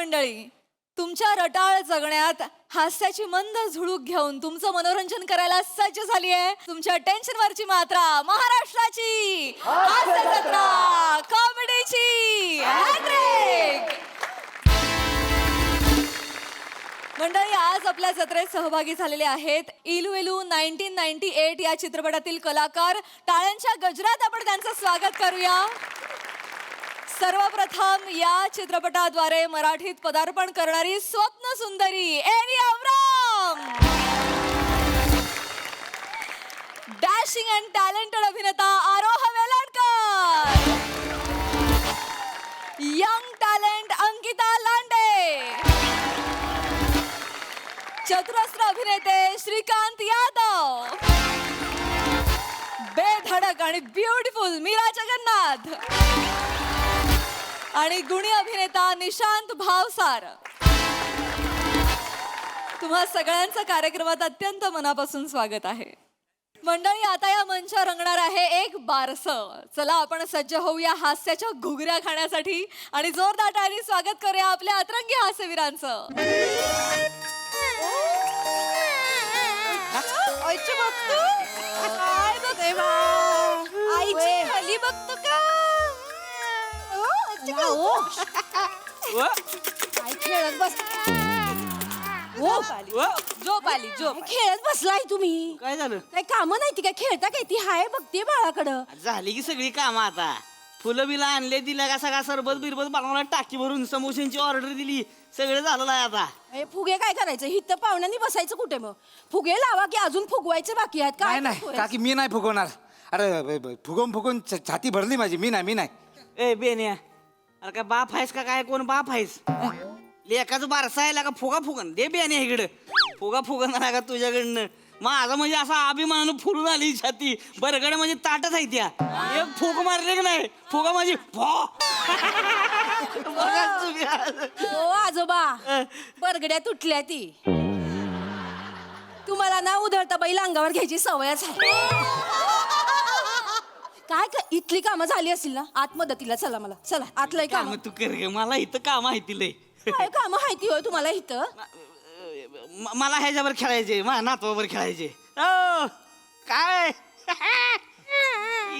मंडळी, तुमच्या रटाळ जगण्यात हास्याची मंद झुळूक घेऊन तुमचं मनोरंजन करायला सज्ज झाली आहे तुमच्या टेन्शनवरची मात्रा महाराष्ट्राची हास्य जत्रा कॉमेडीची हॅट्रिक. मंडळी, आज आपल्या जत्रेत सहभागी झालेले आहेत इलू 1998 या चित्रपटातील कलाकार. टाळ्यांच्या गजरात आपण त्यांचं स्वागत करूया. सर्वप्रथम या चित्रपटाद्वारे मराठीत पदार्पण करणारी स्वप्न सुंदरी Avi Abram. Dashing and talented अभिनेता आरोह वेलणकर. Young talent Ankita Lande. चतुरस्र अभिनेते श्रीकांत यादव. बेधडक आणि ब्युटिफुल मीरा जगन्नाथ आणि गुणी अभिनेता निशांत भावसार. तुम्हा सगळ्यांचं कार्यक्रमात अत्यंत मनापासून स्वागत आहे. मंडळी, आता या मंचावर रंगणार आहे एक बारसं. चला आपण सज्ज होऊया हास्याच्या घुगऱ्या खाण्यासाठी आणि जोरदार टाळ्यांनी स्वागत करूया आपल्या अतरंगी हास्यवीरांचं. आईची खाली बघतो का? काय खेळत बस झोप आली झोप. खेळत बसलाय तुम्ही. काय झालं? काय काम नाही ती काय खेळता काय ती हाय बघते बाळाकडं. झाली की सगळी कामं आता. फुलं बिला आणले दिल्या का सगळा सरबत बिरबत बनवला टाकी भरून समोशांची ऑर्डर दिली सगळं झालेलं आहे आता. हे फुगे काय करायचं हिथं पाहुण्यांनी बसायचं कुठे मग फुगे लावा की अजून फुगवायचे बाकी आहेत काय? नाही काकी मी नाही फुगवणार. अरे फुगवून छाती भरली माझी. मी नाही. ए बेन्या, अरे काय बाप आहेस का काय? कोण बाप आहेस? लेकाचं बारसा आहे का? फुगा फुगन दे बेन्या इकडं. फुगा फुगणार का तुझ्याकडनं? माझा म्हणजे असा अभिमानानं फुलून आली छाती. बरगड म्हणजे ताटच आहे त्या. एक फुग मारले की नाही फुगा माझी हो आजोबा बरगड्या तुटल्या ती. तुम्हाला ना उधळता बैल अंगावर घ्यायची सवयच आहे. काय इथली कामं झाली असतील ना आत मदतीला चला. मला चला आतलंय काम. तू कर गे, मला इथं काम आहे तिला. काय काम माहिती होय तुम्हाला इथं? मला ह्याच्यावर खेळायचे, माझ्या नातवावर खेळायचे. ओ काय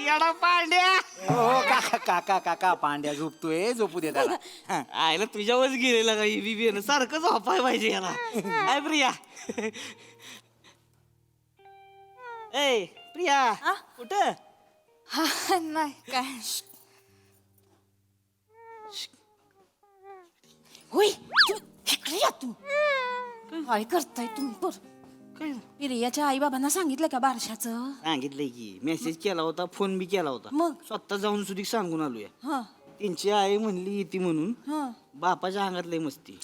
येडा पांड्या. हो काका पांड्या झोपतोय. झोपू दे त्याला. आयला तुझ्यावरच गेलेला का बीबीएन सारखं झोपाय पाहिजे याला. काय प्रिया? ए प्रिया कुठं? नाही काय होय इकडे या तू. काय करताय तुम्ही? काय प्रियाच्या आई बाबांना सांगितलं का बारशाचं? सांगितलंय की मेसेज केला होता, फोन बी केला होता. मग? स्वतः जाऊन सुधी सांगून आलोय. हा त्यांची आई म्हणली येते म्हणून. हा बापाच्या अंगात लय मस्ती.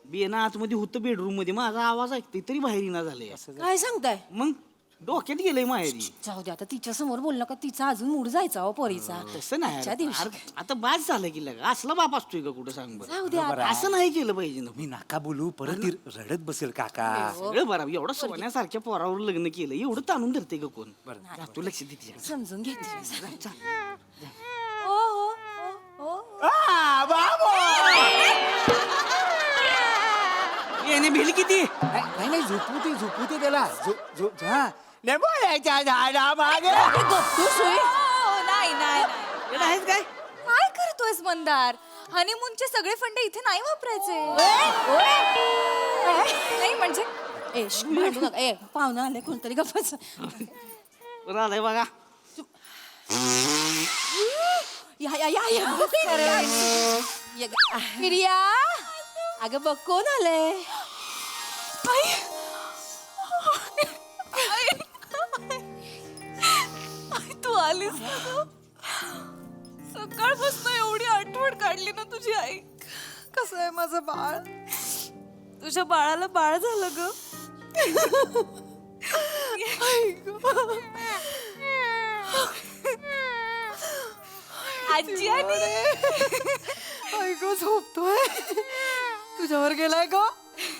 बियाणं आतमध्ये होतं बेडरूम मध्ये. माझा आवाज ऐकते तरी बाहेर येणार झालंय. काय सांगताय? मग डोक्यात गेलंय माहेरी. जाऊ दे आता तिच्या समोर बोललं का तिचा अजून मूड जायचा हो पोरीचा. तसं नाही आजच्या दिवशी. अरे, आता बाद झालं की लगा असला बाप असतोय का कुठं? सांग बरं. जाऊ दे आता. असं नाही केलं पाहिजे ना. मी नाका बोलू परत ती रडत बसेल काका. सगळं बरं. एवढं सोन्यासारख्या पोरावर लग्न केलं एवढं ताणून धरते का कोण? बरं तू लक्ष दे तिच्या. समजून घेते. येणे भेल किती? नाही झोपू दे त्याला. हा बोलायच्या झाडा मागे. नाही नाही येणं आहेस काय? काय करतोयस मंदार? हनीमूनचे सगळे फंडे इथे नाही वापरायचे. नाही म्हणजे ए भांडू नका. ए पाहुणा आले कोणतरी गप्पच. बरं आलंय बघा. प्रिया अगं बघ कोण आलंय? तू आलीस ना ग. सकाळपासून एवढी आठवण काढली ना तुझी आई. कसं आहे माझं बाळ? तुझ्या बाळाला बाळ झालं ग. आजी ऐक झोपतोय. तुझ्यावर गेलाय का?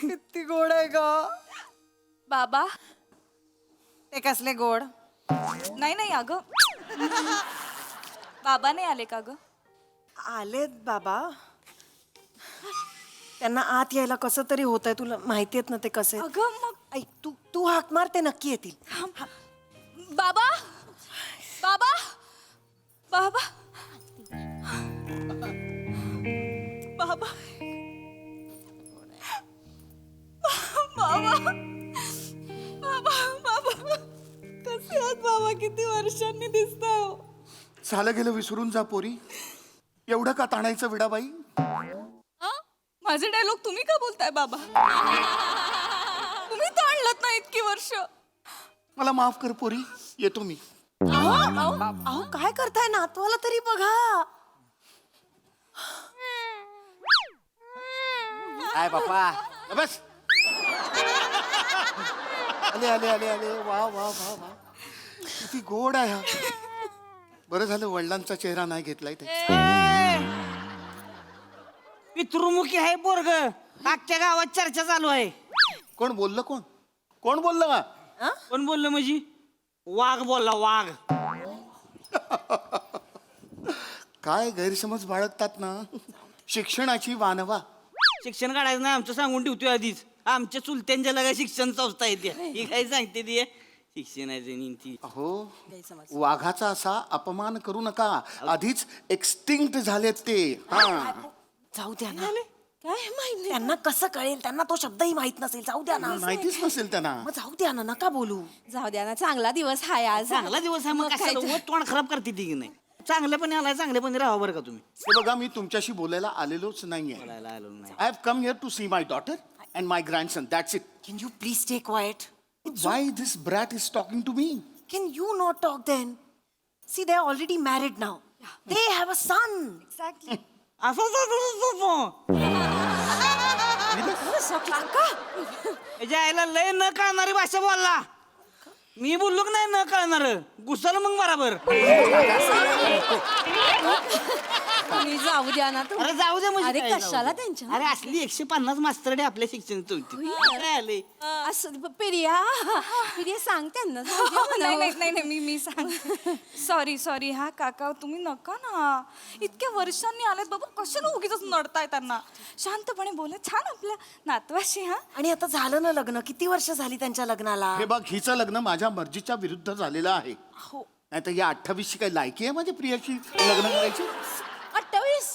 किती गोड आहे का? बाबा ते कसले गोड? नाही नाही अगं बाबा नाही आले का ग? आलेत बाबा. त्यांना आत यायला कसं तरी होत आहे, तुला माहितीयेत ना ते कसे. अगं मग ऐक, तू हाक मार, ते नक्की येतील. बाबा बाबा बाबा बाबा बाबा बाबा बाबा कसे आहात बाबा? किती वर्षांनी दिसताय हो. झालं गेलं विसरून जा पोरी. एवढं का ताणायचं विडाबाई? हा? माझे डायलॉग तुम्ही का बोलताय बाबा? तुम्ही ताणलत ना इतकी वर्ष. मला माफ कर पोरी, येतो मी. अहो काय करताय, नातवाला तरी बघा. काय बापा बस. आले आले आले आले, वा वा वा वा, किती गोड आहे हा. बरं झालं वडिलांचा चेहरा नाही घेतलाय ते. पितृमुखी आहे पोरग. अख्ख्या गावात चर्चा चालू आहे. कोण बोललं? कोण कोण बोललं का? कोण बोललं म्हणजे? वाघ बोलला, वाघ. काय गैरसमज बाळगतात ना. शिक्षणाची वानवा. शिक्षण काढायचं नाही आमचं सांगून ठेवतोय आधीच. आमच्या चुलत्यांच्या लगा शिक्षण संस्था येते. ही काय सांगते ती शिक्षणाची नीती. अहो, वाघाचा असा अपमान करू नका. आधीच एक्सटिंक्ट झालेत ते. हा, जाऊ द्या ना. काय माहिती त्यांना कसं कळेल? त्यांना तो शब्दही माहित नसेल. जाऊ द्या ना. माहितीच नसेल त्यांना. मग जाऊ द्या ना, नका बोलू. जाऊ द्या ना, चांगला दिवस हाय आज. चांगला दिवस आहे मग काय कशाला तर. तोंड खराब करते ती की नाही? चांगल्यापणे आलाय, चांगल्यापणे राहा बरं का तुम्ही. हे बघा, मी तुमच्याशी बोलायला आलेलोच नाहीये. बोलायला आलो नाही. I have come here to see my daughter and my grandson. That's it. Can you please stay quiet? Why this brat is talking to me? Can you not talk then? See, they are already married now. They have a son. Exactly. याच्या आईला लय न कळणारी भाषा बोलला. मी बोललो की नाही न कळणार? घुसल मग बराबर. तुम्ही जाऊ द्या ना अरे जाऊ दे म्हणजे अरे काय जाऊ कशाला दे? त्यांच्या? अरे असली 150 मास्तरडे आपल्या शिक्षण काय आले? असं पिरिया सांग त्यांना, जाऊ द्या म्हणावं. नाही नाही नाही मी सांग. सॉरी हा काका, तुम्ही नका ना. इतक्या वर्षांनी आलेत बाबा, कशाला उगीच नडताय त्यांना. शांतपणे बोला, छान आपल्या नातवाशी. हा आणि आता झालं ना लग्न. किती वर्ष झाली त्यांच्या लग्नाला? हे बघ, हिचं लग्न माझ्या मर्जीच्या विरुद्ध झालेलं आहे. हो. नाही तर या 28ची काही लायकी आहे माझ्या प्रियाशी लग्न करायची? 28?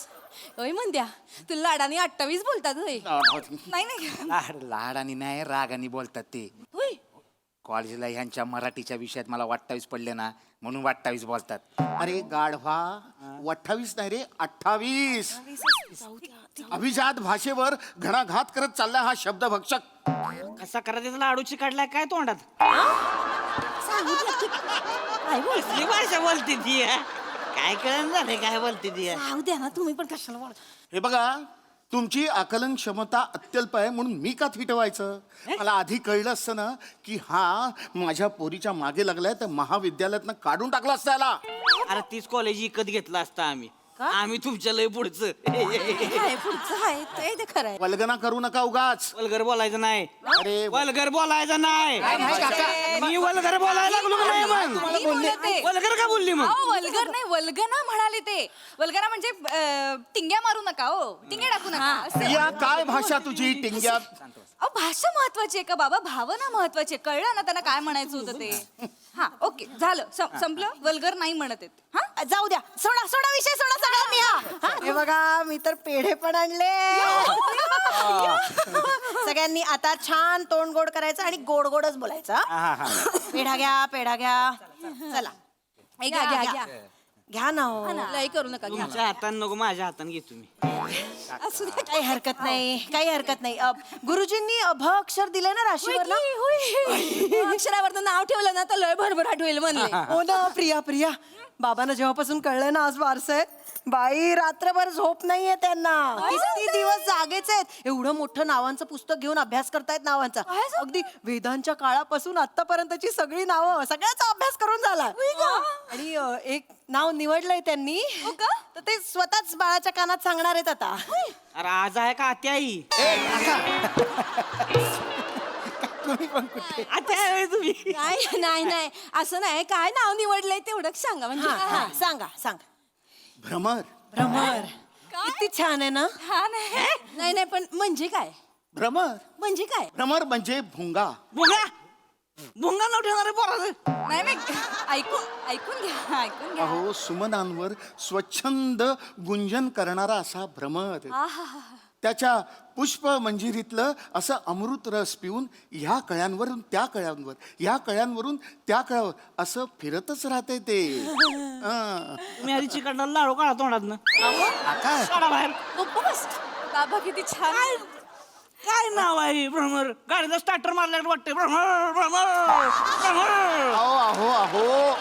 होय म्हणत्या, तुला लाडाने 28 बोलतात होय? नाही नाही लाडानी नाही, रागानी बोलतात ते. होय. कॉलेजला ह्यांच्या मराठीच्या विषयात मला 28 पडले ना, म्हणून 28 बोलतात. अरे गाढवा, 28 नाही रे, 28. अभिजात भाषेवर घणाघात करत चालला हा शब्द भक्षक. कसा करायचा लाडूची काढलाय काय तोंडात? सांगू द्या की. काय बोल? कसली भाषा बोलते ती? काय कळण झालंय काय बोलते ती? जाऊ द्या ना, तुम्ही पण कशाला बोल. हे बघा, तुमची आकलन क्षमता अत्यल्प आहे म्हणून मी का थिटवायचं? मला आधी कळलं असतं ना की हा माझ्या पोरीच्या मागे लागलाय तर महाविद्यालयातनं काढून टाकला असता याला. अरे तीच कॉलेज विकत घेतला असता आम्ही. आम्ही तुमच्या लय पुढचं. काय पुढचं आहे ते खरं आहे. वल्गना करू नका उगाच. वल्गर बोलायचं नाही. अरे वल्गर बोलायचं नाही. मी वल्गर बोलायला लागलो का नाही मग? नाही बोलले ते. वल्गर का बोलली मग? अहो, वल्गर नाही, वल्गना म्हणाले ते. वल्गना म्हणजे टिंग्या मारू नका हो, टिंग्या टाकू नका असं. या काय भाषा तुझी टिंग्यात? अहो, भाषा महत्वाची आहे का बाबा? भावना महत्वाची आहे. कळलं ना त्यांना काय म्हणायचं होतं ते. हा ओके, झालं, संपलं. वल्गर नाही म्हणत आहेत. हा जाऊ द्या, सोडा विषय, सोडा सगळ्यांनी. हा हे बघा, मी तर पेढे पण आणले. सगळ्यांनी आता छान तोंड गोड करायचं आणि गोड गोडच बोलायचं. पेढा घ्या, पेढा घ्या. चला घ्या. घ्या ना हो. लई करू नका, घ्या. तुमच्या हाताने नको, माझ्या हाताने घे तुम्ही. असू द्या. काही हरकत नाही, काही हरकत नाही. गुरुजींनी भ अक्षर दिले ना राशीवर ना? अक्षरावर नाव ठेवलं ना तर लय भरभराट होईल म्हणले. हो ना. प्रिया बाबांना जेव्हापासून कळलं ना आज वारस आहे, बाई रात्रभर झोप नाहीये त्यांना. किती दिवस जागेच आहेत. एवढं मोठं नावांचं पुस्तक घेऊन अभ्यास करतायत नावांचा. अगदी वेदांच्या काळापासून आतापर्यंतची सगळी नावं, सगळ्याचा अभ्यास करून झाला. आणि एक नाव निवडलंय त्यांनी, तर ते स्वतःच बाळाच्या कानात सांगणार आहेत आता. अरे आज आहे का आत्या आई? आत्या आहे तुम्ही? नाही असं नाही. काय नाव निवडलंय तेवढं सांगा म्हणजे. सांगा. भ्रमर. किती छान आहे ना. छान आहे. नाही नाही पण म्हणजे काय भ्रमर म्हणजे काय भ्रमर म्हणजे भुंगा. भुंगा भुंगा नाव ठेवणार आहे पोराचं. नाही नाही ऐकून घ्या ऐकून घ्या. अहो सुमनांवर स्वच्छंद गुंजन करणारा असा भ्रमर. त्याच्या पुष्प मंजिरीतलं असं अमृत रस पिऊन ह्या कळ्यांवरून त्या कळ्यांवर, ह्या कळ्यांवरून त्या कळ्यावर असं फिरतच राहते ते. हं. तुम्ही आधी चिकटला लाडू काढा तोंडात काय काढा बाहेर. बाबा किती छान. काय नाव आहे भ्रमर? गाडीला स्टार्टर मारल्यावर वाटतंय भ्रमर भ्रमर भ्रमर. अहो अहो अहो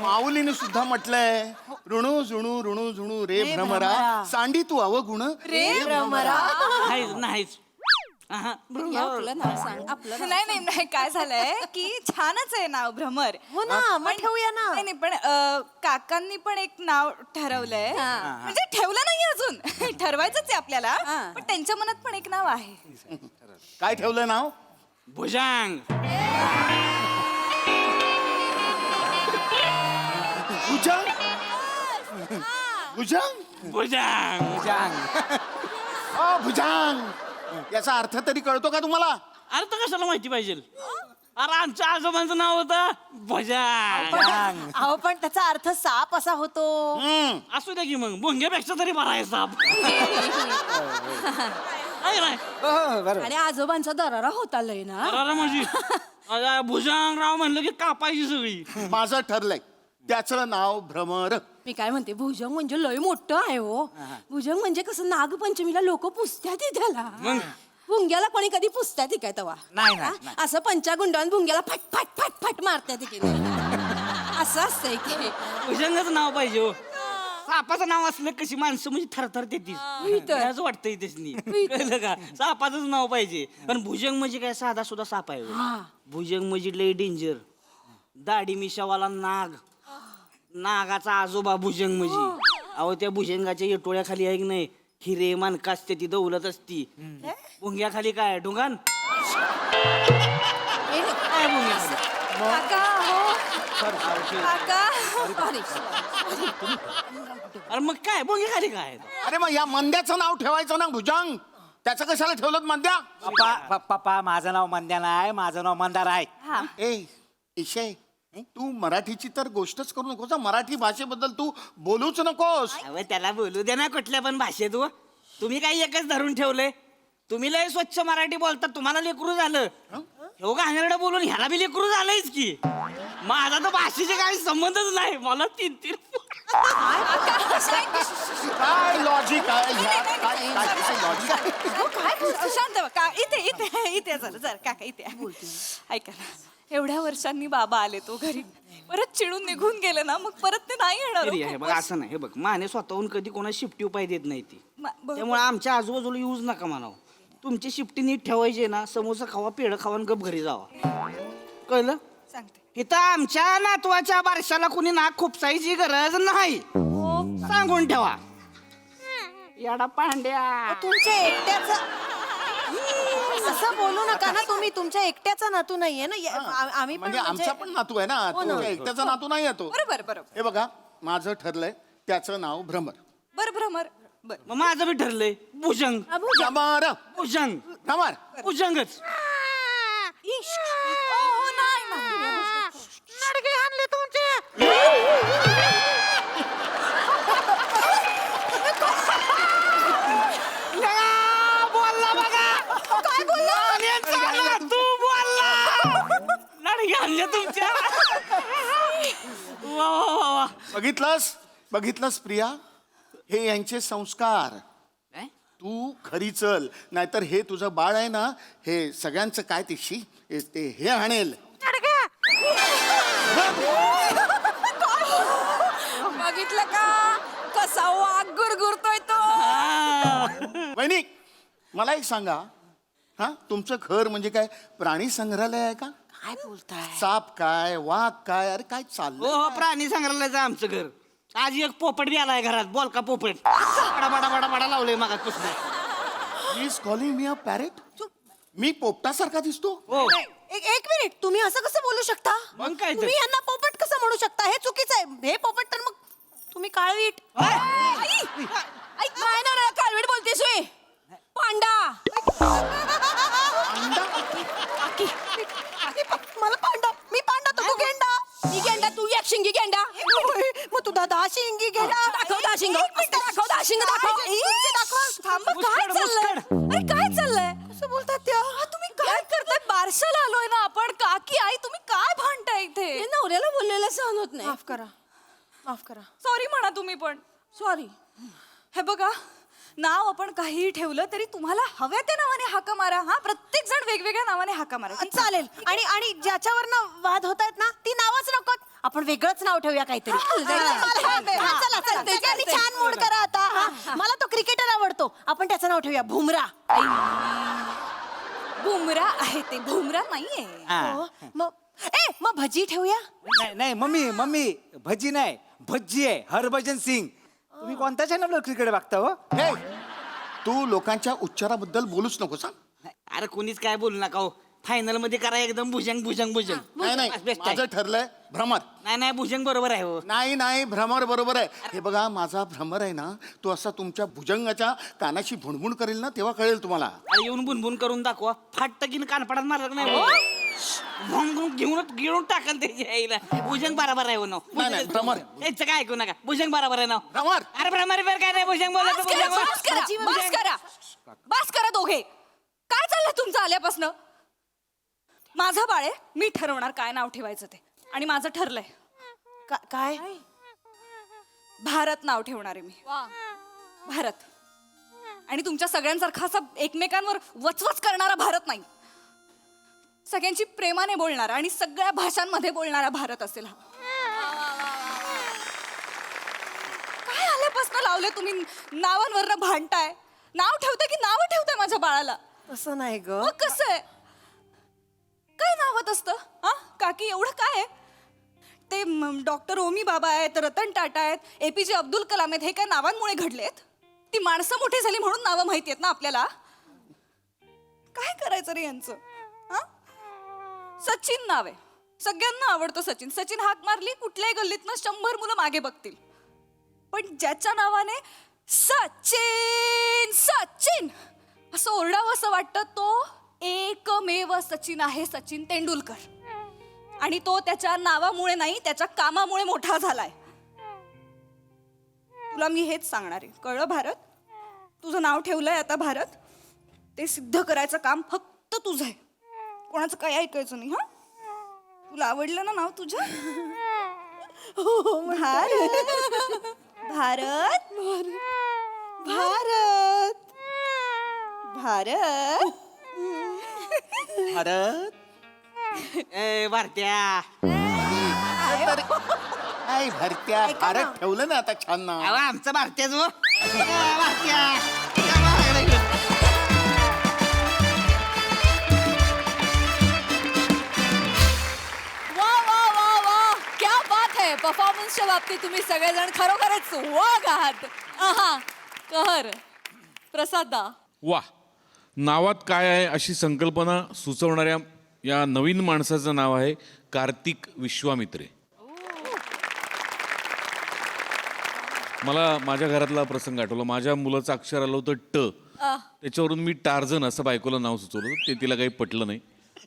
माऊलीने सुद्धा म्हटलंय ऋणू जुणू ऋणू जुणू रे भ्रमरा सांडी तू अवगुण रे भ्रमरा. नाहीच नाहीच. आहा, भ्रमर. आपलं नाव सांग आपलं नाव. नाही नाही नाही काय झालंय की छानच आहे नाव भ्रमर. हो ना मग ठेवूया ना. नाही नाही पण काकांनी पण एक नाव ठरवलंय. म्हणजे ठेवलं नाही अजून ठरवायचंच आहे आपल्याला. पण त्यांच्या मनात पण एक नाव आहे. काय ठेवलं नाव? भुजंग. भुजंग. भुजंग भुजंग. भुजंग याचा अर्थ तरी कळतो का तुम्हाला? अरे तर कशाला माहिती पाहिजे? अरे आमच्या आजोबांचं नाव होतं भुजंग. अहो पण त्याचा अर्थ साप असा होतो. हम्म. असू द्या की मग भुंग्यापेक्षा तरी बरा आहे साप. आहे नाही? आणि आजोबांचा दरारा होता लय ना. अरे म्हणजे अरे भुजंगराव म्हणलं की कापायची सगळी. माझं ठरलंय त्याचं नाव भ्रमर. मी काय म्हणते भुजंग म्हणजे लय मोठं आहे हो. भुजंग म्हणजे कसं नागपंचमीला लोक पुसत्यात त्याला. मग? भुंग्याला कोणी कधी पुसत्यात काय तेव्हा? नाही, हा? नाही. असं पंचागुंडावून भुंग्याला फट फट फट फट मारत्यात की नाही? असं असतंय की भुजंगच नाव पाहिजे हो. सापाचं नाव असलं कशी माणसं म्हणजे थरथर तर. त्याच वाटतंय त्यासनी. कळलं का? सापाचंच नाव पाहिजे. पण भुजंग म्हणजे काय साधा सुद्धा साप आहे हो. भुजंग म्हणजे लय डेंजर. दाढी मिशावाला नाग. नागाचा आजोबा भुजंग म्हणजे. अहो त्या भुजंगाच्या येटोळ्याखाली आहे की नाही हिरे मानका असते ती दौलत असती. भुंग्याखाली काय ढुंगान काय भुंग्याखाली? काका हो काका. अरे मग काय भुंग्याखाली काय? अरे मग या मंद्याचं नाव ठेवायचं ना भुजंग. त्याचं कशाला ठेवलं मंद्या? पप्पा माझं नाव मंद्या नाही, माझं नाव मंदार आहे. ए इशे तू मराठीची तर गोष्टच करू नकोस हं. मराठी भाषेबद्दल तू बोलूच नकोस. अहो त्याला बोलू दे ना कुठल्या पण भाषेत हो. तुम्ही काही एकच धरून ठेवलंय. तुम्ही लय स्वच्छ मराठी बोलता, तुम्हाला लेकरू झालं. हो घाणेरडं बोलून ह्याला बी लेकरू झालंयच की. माझा तर भाषेचे काही संबंधच नाही. मला 3-3 काय लॉजिक आहे ह्या? काय लॉजिक आहे? अहो, काय शांत व्हा. का इथे इथे इथे जरा काका इथे ऐका ना. एवढ्या वर्षांनी बाबा आले तो घरी परत चिडून निघून गेले ना मग परत ते नाही येणार तरी हो. आहे बघ असं नाही. हे बघ माने स्वतःहून कधी कोणा शिफ्टी उपाय देत नाही ती. बरोबर. त्यामुळे आमच्या आजूबाजूला यूज नका म्हणावं. तुमची शिफ्टी नीट ठेवायची ना. समोसा खावा पेढं खावा आणि गप घरी जावा. कळलं? सांगते. इथं आमच्या नातवाच्या बारशाला कुणी नाक खुपसायची गरज नाही. सांगून ठेवा. याडा पांड्या. तुमच्या एकट्याचं असं बोलू नका ना तुम्ही. तुमच्या एकट्याचा नातू नाहीये ना. आम्ही पण म्हणजे आमचा पण नातू आहे ना. तुमच्या एकट्याचा नातू नाही येतो. बरोबर बरोबर हे बघा माझं ठरलंय त्याचं नाव भ्रमर. बर भ्रमर बर. मग माझं बी ठरलंय भुजंग. भ्रमर भुजंग भ्रमर. भुजंगच. हो नाही ना. बोलला बघा. काय बोलला? तू बोलला. लढगे आणले तुमच्या. वा वा वा वा. बघितलंस प्रिया हे यांचे संस्कार. काय? तू खरी चल नाहीतर हे तुझं बाळ आहे ना हे सगळ्यांचं काय तिशी ते हे आणेल. बघितलं का कसा वाघ गुरगुरतोय तो. वहिनी मला एक सांगा हा तुमचं घर म्हणजे काय प्राणी संग्रहालय आहे का? काय बोलताय? साप काय वाघ काय अरे काय चाललंय? हो हो प्राणी संग्रहालयाचं आमचं घर. आज एक पोपट बी आलाय घरात. बोल का पोपट. बडा बडा बडा बडा लावलंय मागात पुस्तक. Is calling me a parrot. मी पोपटासारखा दिसतो? हो. एक मिनिट तुम्ही असं कसं बोलू शकता? मग काय तर? तुम्ही यांना पोपट कसं म्हणू शकता? हे चुकीचं आहे. हे पोपट तर मग तुम्ही काळवीट. आई मग तू दहा शिंगी घे ना. दाखव दाशिंग दाखव दाशिंग दाखव थांबा, काय मुस्कड, चाललंय मुस्कड. अरे काय चाललंय असं बोलतात त्या. तुम्ही काय करताय बारशाला आलोय ना आपण काकी आई तुम्ही काय भांडताय इथे हे नवऱ्याला बोललेलं सहन होत नाही. माफ करा, माफ करा. सॉरी म्हणा तुम्ही पण सॉरी. हे बघा नाव आपण काहीही ठेवलं तरी तुम्हाला हव्या त्या नावाने हाका मारा हा प्रत्येक जण वेगवेगळ्या नावाने हाका मारा ठीक आहे? चालेल. आणि ज्याच्यावर वाद होत आहेत ना ती नावच नकोत. आपण वेगळंच नाव ठेवूया काहीतरी. चला चला त्याच्याने छान मूड करा आता. मला तो क्रिकेटर आवडतो. आपण त्याचं नाव ठेवूया भुमरा. बुमरा आहे ते भुमरा नाहीये हा. मग भजी ठेवूया. नाही नाही मम्मी मम्मी भजी नाही भज्जी आहे हरभजन सिंग. तुम्ही कोणत्या चॅनलवर क्रिकेट बघता हो? हे तू लोकांच्या उच्चाराबद्दल बोलूच नको सांग. अरे कोणीच काय बोलू नका हो. फायनल मध्ये करा एकदम भुजंग भुजंग भुजंग. नाही नाही Best आहे. माझं ठरलंय भ्रमर. नाही नाही भुजंग बरोबर आहे हो. नाही नाही भ्रमर बरोबर आहे. हे बघा माझा भ्रमर आहे ना तो असा तुमच्या भुजंगाच्या कानाशी भुणभुण करेल ना तेव्हा कळेल तुम्हाला. अरे येऊन बुनबुन करून दाखवा. फाट की कानपडात मारलं नाही हो. भोंगून घेऊन टाकल त्याच्या आईला. भुजंग बरोबर आहे हो नाव. नाही, नाही, भ्रमर. याचं काय ऐकू नका. भुजंग बरोबर आहे नाव. भ्रमर. अरे भ्रमर बिर काय नाही भुजंग बोलत बस करा, बस करा, बस करा. बस करा दोघे काय चाललंय तुमचं आल्यापासनं माझं बाळ आहे मी ठरवणार काय नाव ठेवायचं ते आणि माझं ठरलंय काय भारत नाव ठेवणार आहे मी भारत आणि तुमच्या सगळ्यांसारखा असा एकमेकांवर वचवच करणारा भारत नाही सगळ्यांची प्रेमाने बोलणारा आणि सगळ्या भाषांमध्ये बोलणारा भारत असेल हा काय आल्यापासून लावले तुम्ही नावांवरनं भांडताय नाव ठेवताय की नाव ठेवताय माझ्या बाळाला तसं नाही ग. मग कसं आहे काय नावात असतं हा काकी एवढं काय आहे ते डॉक्टर ओमी बाबा आहेत रतन टाटा आहेत एपीजे अब्दुल कलाम आहेत हे काय नावांमुळे घडलेत ती माणसं मोठी झाली म्हणून नावं माहिती आहेत ना आपल्याला काय करायचं रे यांचं हा सचिन नाव आहे सगळ्यांना आवडतं सचिन सचिन हाक मारली कुठल्याही गल्लीतनं 100 मुलं मागे बघतील पण ज्याच्या नावाने सचिन सचिन असं ओरडावं असं वाटतं तो एकमेव सचिन आहे सचिन तेंडुलकर आणि तो त्याच्या नावामुळे नाही त्याच्या कामामुळे मोठा झालाय तुला मी हेच सांगणार आहे कळलं भारत तुझं नाव ठेवलंय आता भारत ते सिद्ध करायचं काम फक्त तुझं आहे कोणाचं काही ऐकायचं नाही हा तुला आवडलं ना नाव तुझं भारत भारत भारत भारत भारत ए भारत्या नाही भरत्या भारत ठेवलं ना आता छान नाव. अहो, आमचं भारत्याच हो भारत्या काय मारायला लागलं? वा वा वा वा क्या बात है परफॉर्मन्सच्या बाबतीत तुम्ही सगळेजण खरोखरच वाघ आहात आहा कहर प्रसादा वा नावात काय आहे अशी संकल्पना सुचवणाऱ्या या नवीन माणसाचं नाव आहे कार्तिक विश्वामित्रे मला माझ्या घरातला प्रसंग आठवला माझ्या मुलाचं अक्षर आलं होतं ट त्याच्यावरून मी टार्झन असं बायकोला नाव सुचवलं ते तिला काही पटलं नाही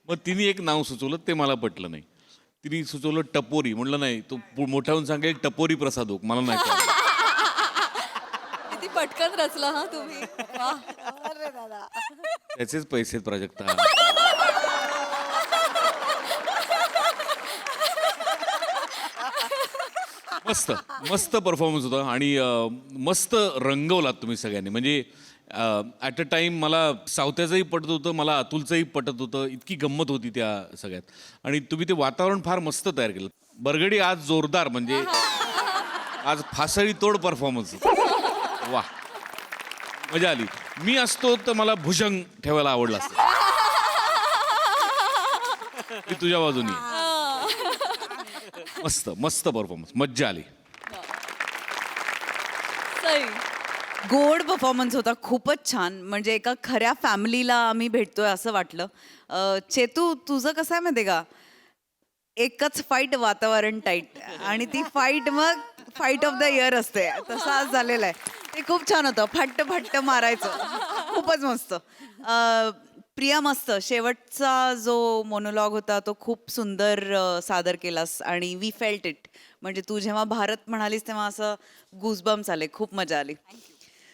मग तिने एक नाव सुचवलं ते मला पटलं नाही तिने सुचवलं टपोरी म्हणलं नाही तो मोठा होऊन सांगेल टपोरी प्रसाद ओक मला नाही कळलं. किती पटकन रचलं हा तुम्ही वा. त्याचेच पैसे आहेत प्राजक्ता मस्त मस्त परफॉर्मन्स होता आणि मस्त रंगवलात तुम्ही सगळ्यांनी म्हणजे ॲट अ टाइम मला सावत्याचंही पटत होतं मला अतुलचंही पटत होतं इतकी गंमत होती त्या सगळ्यात आणि तुम्ही ते वातावरण फार मस्त तयार केलं बरगडी आज जोरदार म्हणजे आज फासळी तोड परफॉर्मन्स वा मजा आली मी असतो तर मला भुजंग ठेवायला आवडलं असतं मी तुझ्या बाजूनी आहे. मस्त मस्त परफॉर्मन्स मज्जा आली सई गोड परफॉर्मन्स होता खूपच छान म्हणजे एका खऱ्या फॅमिलीला आम्ही भेटतोय असं वाटलं चेतू तुझं कसं आहे माहिती का एकच फाईट वातावरण टाईट आणि ती फाईट मग फाईट ऑफ द इयर असते तसं आज झालेलं आहे ते खूप छान होतं फट्ट फट्ट मारायचं खूपच मस्त प्रिया मस्त शेवटचा जो मोनोलॉग होता तो खूप सुंदर सादर केलास आणि वी फेल्ट इट म्हणजे तू जेव्हा भारत म्हणालीस तेव्हा असं गुजबम्स आले, खूप मजा आली.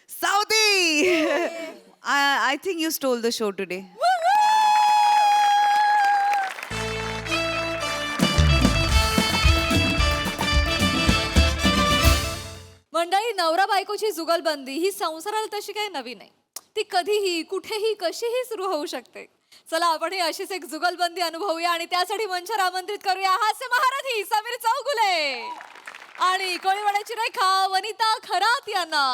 Savati, I think you stole the show today. मंडळी, नवरा बायकोची जुगलबंदी ही संसाराला तशी काही नवीन आहे. ती कधीही कुठेही कशीही सुरू होऊ शकते. चला आपण ही अशीच एक जुगलबंदी अनुभवूया आणि त्यासाठी मंचावर आमंत्रित करूया हास्य महारथी समीर चौगुले आणि कोळीवाड्याची रेखा वनिता खरात यांना.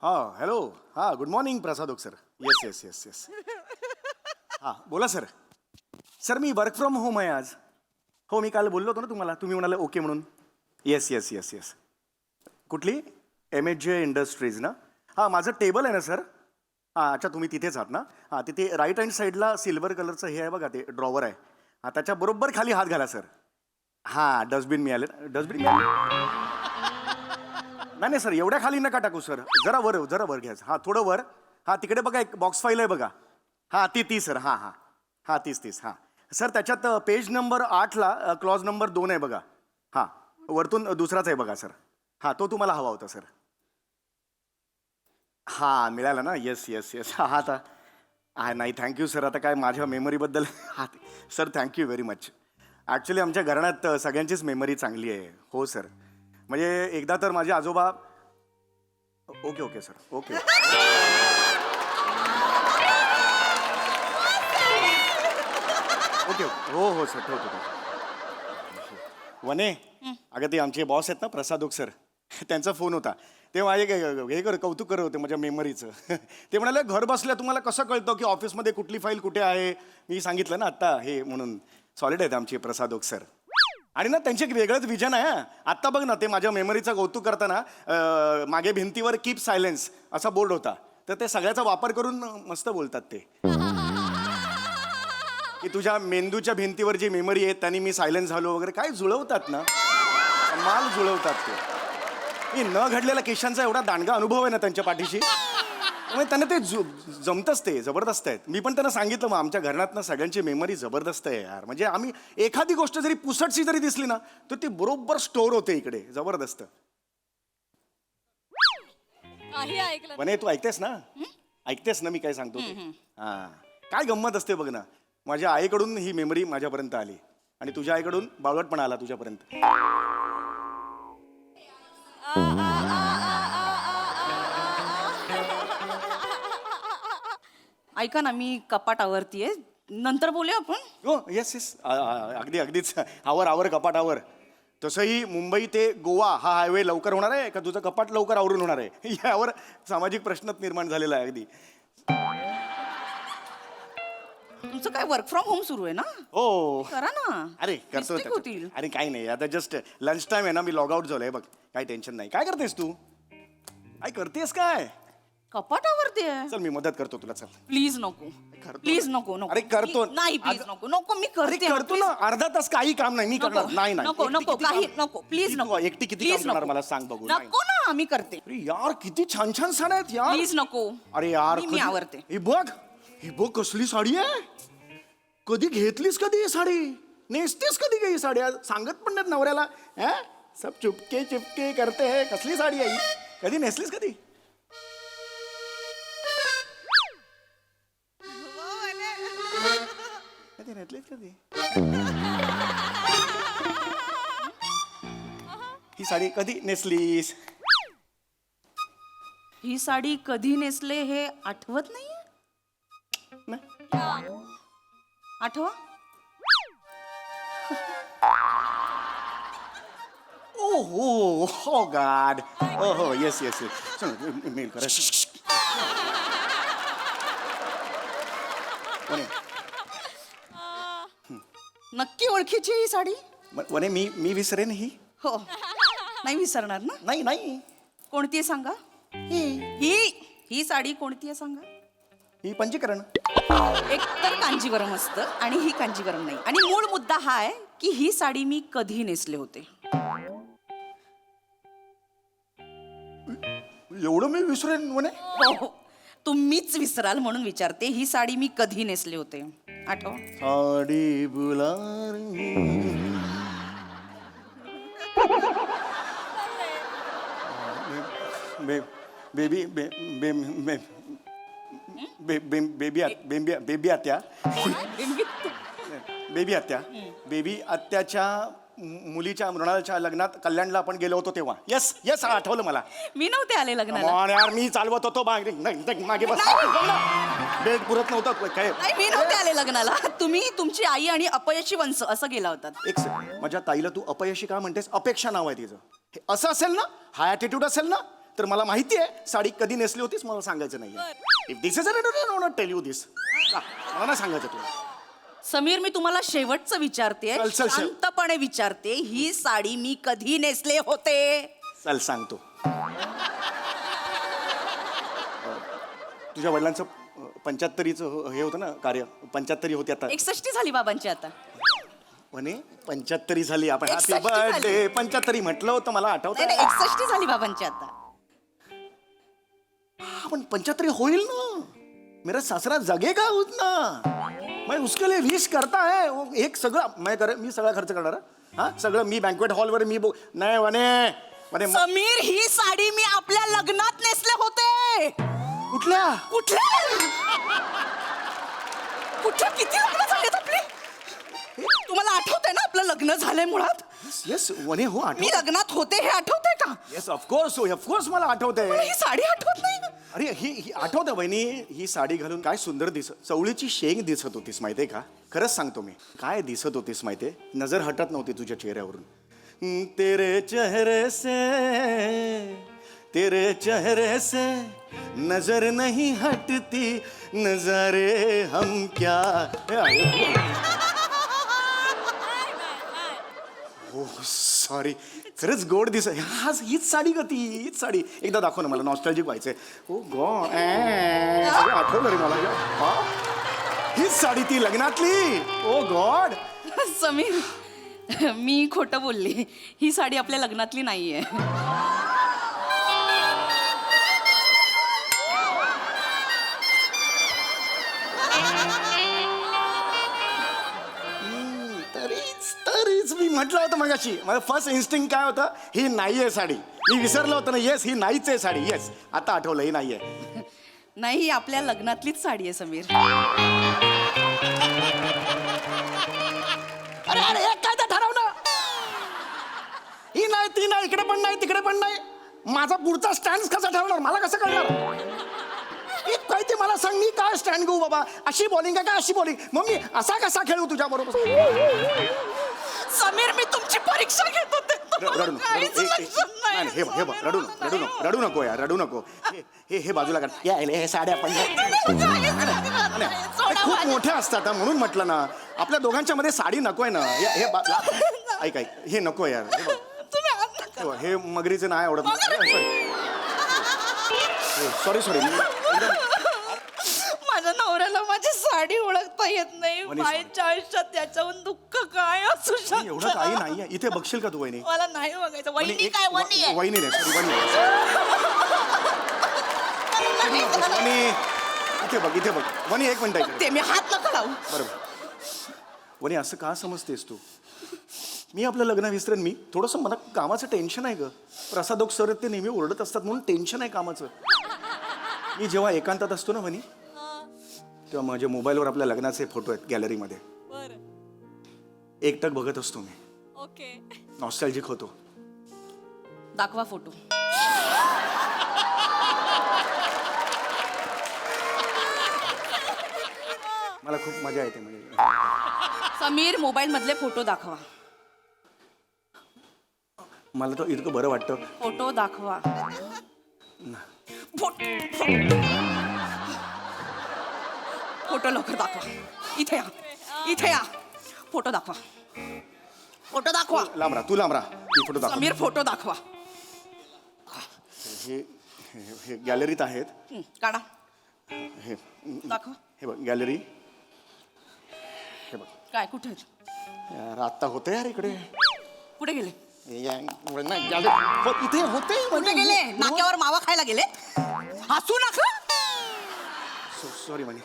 हां हॅलो, हां गुड मॉर्निंग प्रसादोक sir. Yes yes yes yes. हां बोला सर. सर मी वर्क फ्रॉम होम आहे आज. हो मी काल बोललो होतो ना तुम्हाला, तुम्ही म्हणाले ओके म्हणून. Yes yes yes yes. कुठली? MHJ इंडस्ट्रीज ना. हां माझं टेबल आहे ना सर. हां अच्छा तुम्ही तिथेच आहात ना. हां तिथे राईट हँड साईडला सिल्वर कलरचं हे आहे बघा, ते ड्रॉवर आहे. हां त्याच्या बरोबर खाली हात घाला सर. हां डस्टबिन मिळाले. डस्टबिन मिळाले नाही नाही सर, एवढ्या खाली नका टाकू सर. जरा वर घ्यायचं. हां थोडं वर. हां तिकडे बघा एक बॉक्स फाईल आहे बघा. हां ती सर. हां हां हां तीस. हां सर त्याच्यात पेज नंबर 8ला क्लॉज नंबर 2 आहे बघा. हां वरतून दुसराच आहे बघा सर. हां तो तुम्हाला हवा होता सर. हां मिळाला ना. Yes yes yes. हां आता हां नाही थँक्यू सर. आता काय माझ्या मेमरीबद्दल हां sir thank you very much. Actually आमच्या घराण्यात सगळ्यांचीच मेमरी चांगली आहे. हो सर. म्हणजे एकदा तर माझे आजोबा. Okay sir okay. ओके हो सर ठेवतो. वने अगं ते आमचे बॉस आहेत ना प्रसादोक सर, त्यांचा फोन होता. ते माझे कौतुक करत होते माझ्या मेमरीचं. ते म्हणाले घर बसल्या तुम्हाला कसं कळतं की ऑफिसमध्ये कुठली फाईल कुठे आहे. मी सांगितलं ना आत्ता हे म्हणून. सॉलिड आहेत आमचे प्रसादोक सर. आणि ना त्यांचे एक वेगळंच विजन आहे. आत्ता बघ ना ते माझ्या मेमरीचं कौतुक करताना मागे भिंतीवर कीप सायलेन्स असा बोर्ड होता. तर ते सगळ्याचा वापर करून मस्त बोलतात ते की तुझ्या मेंदूच्या भिंतीवर जी मेमरी आहे त्यांनी मी सायलेन्स झालो वगैरे. काय जुळवतात ना, माल जुळवतात ते. मी न घडलेला केशांचा एवढा दांडगा अनुभव आहे ना त्यांच्या पाठीशी. त्यामुळे त्यांना ते जमतंच, ते जबरदस्त आहेत. मी पण त्यांना सांगितलं मग आमच्या घरात ना सगळ्यांची मेमरी जबरदस्त आहे यार. म्हणजे आम्ही एखादी गोष्ट जरी पुसटशी जरी दिसली ना तर ती बरोबर स्टोअर होते इकडे. जबरदस्त. काही ऐकलं पण तू ऐकतेस ना, ऐकतेस ना मी काय सांगतो ते. हां काय गंमत असते बघ ना. माझ्या आईकडून ही मेमरी माझ्यापर्यंत आली आणि तुझ्या आईकडून बावळटपणा आला तुझ्यापर्यंत. ऐका ना, मी कपाटावरती आहे, नंतर बोलूया आपण. हो येस येस अगदीच. आवर कपाटावर. तसंही मुंबई ते गोवा हा हायवे लवकर होणार आहे का तुझं कपाट लवकर आवरून होणार आहे यावर सामाजिक प्रश्नच निर्माण झालेला आहे. अगदी तुमचं काय वर्क फ्रॉम होम सुरू आहे ना? हो करा ना. अरे करतो Mistake त्याच्यात. होतील. अरे काही नाही आता जस्ट लंच टाइम आहे ना, मी लॉग आउट झालोय बघ. काही टेन्शन नाही. काय करतेस तू? काय करतेस काय? कपाटावरती आहे. चल मी मदत करतो तुला. चल प्लीज नको. करतो प्लीज ना. नको. अरे करतो. नाही प्लीज नको मी अरे करते. करतो ना. अर्धा तास काही काम नाही मी करणार. नाही नको एकटी किती काही काम- नको प्लीज नको. एकटी किती काम करणार मला सांग बघू. नाही. नको ना, मी करते. अरे यार किती छान छान साड्या आहेत यार. प्लीज नको. अरे यार मी कधी- आवडते. ही बघ कसली साडी आहे. कधी घेतलीस कधी ही साडी? नेसतेस कधी ही साडी? सांगत पण नाहीत नवऱ्याला. सब चुपके चिपके करते है. कसली साडी आहे ही? कधी नेसलीस कधी? कधी नेसलीस कधी? ही साडी कधी नेसलीस? ही साडी कधी नेसले हे आठवत नाहीये? नाही. आठवा. Oh God. Oh, yes. Mail करा. नक्की ओळखीची ही साडी? वने मी विसरेन ही. हो. नाही विसरणार ना? नाही. कोणती आहे सांगा? ही साडी कोणती आहे सांगा? ही पंचीकरण. एक तर कांजीवरम असतं आणि ही कांजीवरम नाही. आणि मूळ मुद्दा हा आहे की ही साडी मी कधी नेसले होते. एवढं मी विसरेन म्हणे. हो तुम्हीच विसराल म्हणून विचारते, ही साडी मी कधी नेसले होते आठव? साडी बुलारी. बेबी बेबी आत्या बेबी आत्याच्या मुलीच्या मृणालच्या लग्नात कल्याणला आपण गेलो होतो तेव्हा. येस येस आठवलं मला. मी नव्हते आले लग्नाला. Come on यार, मी चालवत होतो मागे बस. बेग पुरत नव्हता काय. नाही, मी नव्हते आले लग्नाला. तुम्ही, तुमची आई आणि अपयशी वंश असं गेला होतात. एक सेकंड, माझ्या ताईला तू अपयशी का म्हणतेस? अपेक्षा नाव आहे तिचं. हे असं असेल ना, हा ॲटिट्यूड असेल ना, तर मला माहिती आहे साडी कधी नेसली होतीस मला सांगायचं नाही. If this is tell you this, मला नाही सांगायचं तुला. समीर, मी तुम्हाला शेवटचं विचारते, चल, चल, चल. शांतपणे विचारते, ही साडी मी कधी नेसले होते? चल सांगतो. तुझ्या वडिलांचं 75चं हे होतं ना कार्य, 75 होती आता. 61 झाली बाबांची आता. म्हणे 75 झाली. आपण हॅपी 61 झाली. बर्थडे 75 म्हटलं होतं, मला आठवतं. नाही, 61 झाली बाबांची आता. पण 75 होईल ना. मेरा सासरा जगेगा उतना. मैं उसके लिए विश करता है. वो एक सगळं मी सगळा खर्च करणार. हा सगळं मी बँक्वेट हॉलवर मी नाही म्हणे समीर, ही साडी मी आपल्या लग्नात नेसले होते. कुठल्या कुठल्या किती लग्न झालेत आपले? तुम्हाला आठवतंय ना आपलं लग्न झालंय मुळात? येस वने हो मी लग्नात होते हे आठवतंय का? येस ऑफकोर्स मला आठवतंय. मला ही साडी आठवत नाही. अरे ही आठवतं बहिणी. ही साडी घालून काय सुंदर चवळीची शेंग दिसत होतीस माहितीये का? खरंच सांगतो मी, काय दिसत होतीस माहितीये? नजर हटत नव्हती तुझ्या चेहऱ्यावरून. तेरे चेहरे से नजर नहीं हटती, नजारे हम क्या. हो सॉरी, खरंच गोड दिसत. हीच साडी का ती? हीच साडी. एकदा दाखव ना मला, नॉस्टॅल्जिक व्हायचंय. ओ गॉड, सगळं आठवलं रे मला. हीच साडी ती लग्नातली. ओ गॉड. समीर, मी खोटं बोलली. ही साडी आपल्या लग्नातली नाहीये. तरीच मी म्हटलं होतं मगाशी. माझं फर्स्ट इन्स्टिंग काय होतं? ही नाहीये साडी. मी विसरलं होतं ना. येस, ही नाहीच आहे साडी. येस, आता आठवलं, ही नाहीये. नाही, ही आपल्या लग्नातलीच साडी आहे समीर. अरे काय तर ठरव ना. ही नाही, ती नाही, इकडे पण नाही, तिकडे पण नाही. माझा पुढचा स्टँड कसा ठरवणार? मला कसं कळणार? काय ते मला सांग. मी काय स्टँड घेऊ बाबा? अशी बॉलिंग आहे का अशी बॉलिंग? मग मी असा कसा खेळू तुझ्या बरोबर? समीर, मी तुमची परीक्षा घेत होते. रडू नको यार, रडू नको. हे बाजूला काढ. हे साड्या पण खूप मोठ्या असतात म्हणून म्हटलं ना. आपल्या दोघांच्या मध्ये साडी नकोय ना. ऐक हे नको यार. हे मगरीचं नाही आवडत. सॉरी माझ्या नवऱ्याला माझी साडी ओळखता येत नाही. माझ्या आयुष्यात त्याच्याहून दुःख काय असू शकतं? एवढं काही नाहीये. इथे बघशील का तू वहिनी? मला नाही बघायचं. वहिनी काय? वहिनी आहे. वहिनी नाही, इथे बघ वनी. एक मिनिट ते मी हात नका लावू. बरोबर. वनी, असं का समजतेस तू? मी आपलं लग्न विसरेन. मी थोडंसं मला कामाचं टेन्शन आहे ग. प्रसादोक सर ते नेहमी ओरडत असतात म्हणून टेन्शन आहे कामाचं. मी जेव्हा एकांतात असतो ना वनी, तेव्हा माझ्या मोबाईलवर आपल्या लग्नाचे फोटो आहेत गॅलरीमध्ये. एकटक बघत असतो मी. ओके. नॉस्टॅल्जिक होतो. दाखवा फोटो. मला खूप मजा येते म्हणजे. समीर, मोबाईल मधले फोटो दाखवा. मला तर इतकं बरं वाटतं. फोटो दाखवा. फोटो लवकर दाखवा. इथे या. फोटो दाखवा. लांब राहा, तू लांब राहा. फोटो दाखव. समीर, फोटो दाखवा. हे गॅलरीत आहेत. काढा. हे दाखवा. हे बघ गॅलरी. हे बघ काय? कुठे? यार आत्ता होतं यार इकडे. कुठे गेले? इथे होते कुठे गेले नाक्यावर मावा खायला गेले हसू नका सॉरी वनी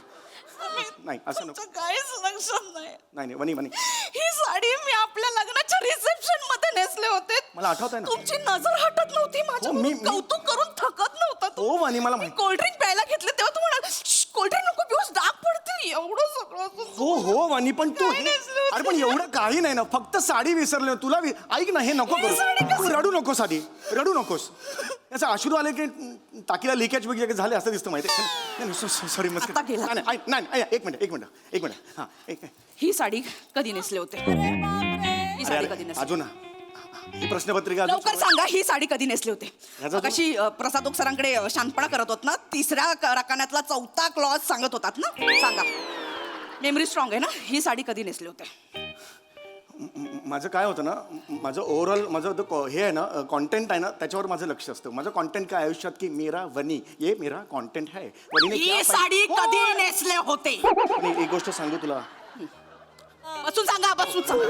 नाही असं नको काहीच लक्षात नाही नाही वनी वनी ही साडी मी आपल्या लग्नाच्या रिसेप्शन मध्ये नेसले होते मला आठवतंय ना. तुमची नजर हटत नव्हती माझ्या हो, मी- कौतुक करून थकत नव्हता तू. हो, वाणी, मला मी माहित- कोल्ड्रिंक प्यायला घेतले तेव्हा तू म्हणाल कोल्ड्रिंक नको पिऊस डाग पडतील एवढं सगळं असून हो हो वाणी पण तू काय नेसलं होतं? अरे पण एवढं काही नाही ना फक्त साडी विसरले तुला ऐक ना हे नको साडी करू तू रडू नकोस आधी रडू नकोस याचा अश्रू आले की टाकीला लिकेज वगैरे झाले असं दिसतं माहिती सॉरी मस्त आता गेला. नाही नाही एक मिनिट हा एक ही साडी कधी नेसले होते ही साडी कधी नेसले अजून ही प्रश्नपत्रिका अजून लवकर सांगा ही साडी कधी नेसली होते ह्याचा तो- कशी प्रसाद सरांकडे शांतपणा करत होत ना तिसऱ्या रकान्यातला चौथा क्लॉज सांगत होतात ना सांगा मेमरी स्ट्रॉंग आहे ना ही साडी कधी नेसली होते माझं काय होतं ना माझं ओव्हरऑल माझं हे आहे ना कॉन्टेंट आहे ना त्याच्यावर माझं लक्ष असतं माझं कॉन्टेंट काय आयुष्यात की मेरा वनी ये मेरा कॉन्टेंट है वनीने क्या ही साडी पाहिजे- कधी नेसले होते मी एक गोष्ट सांगू तुला बसून सांगा बसून सांगा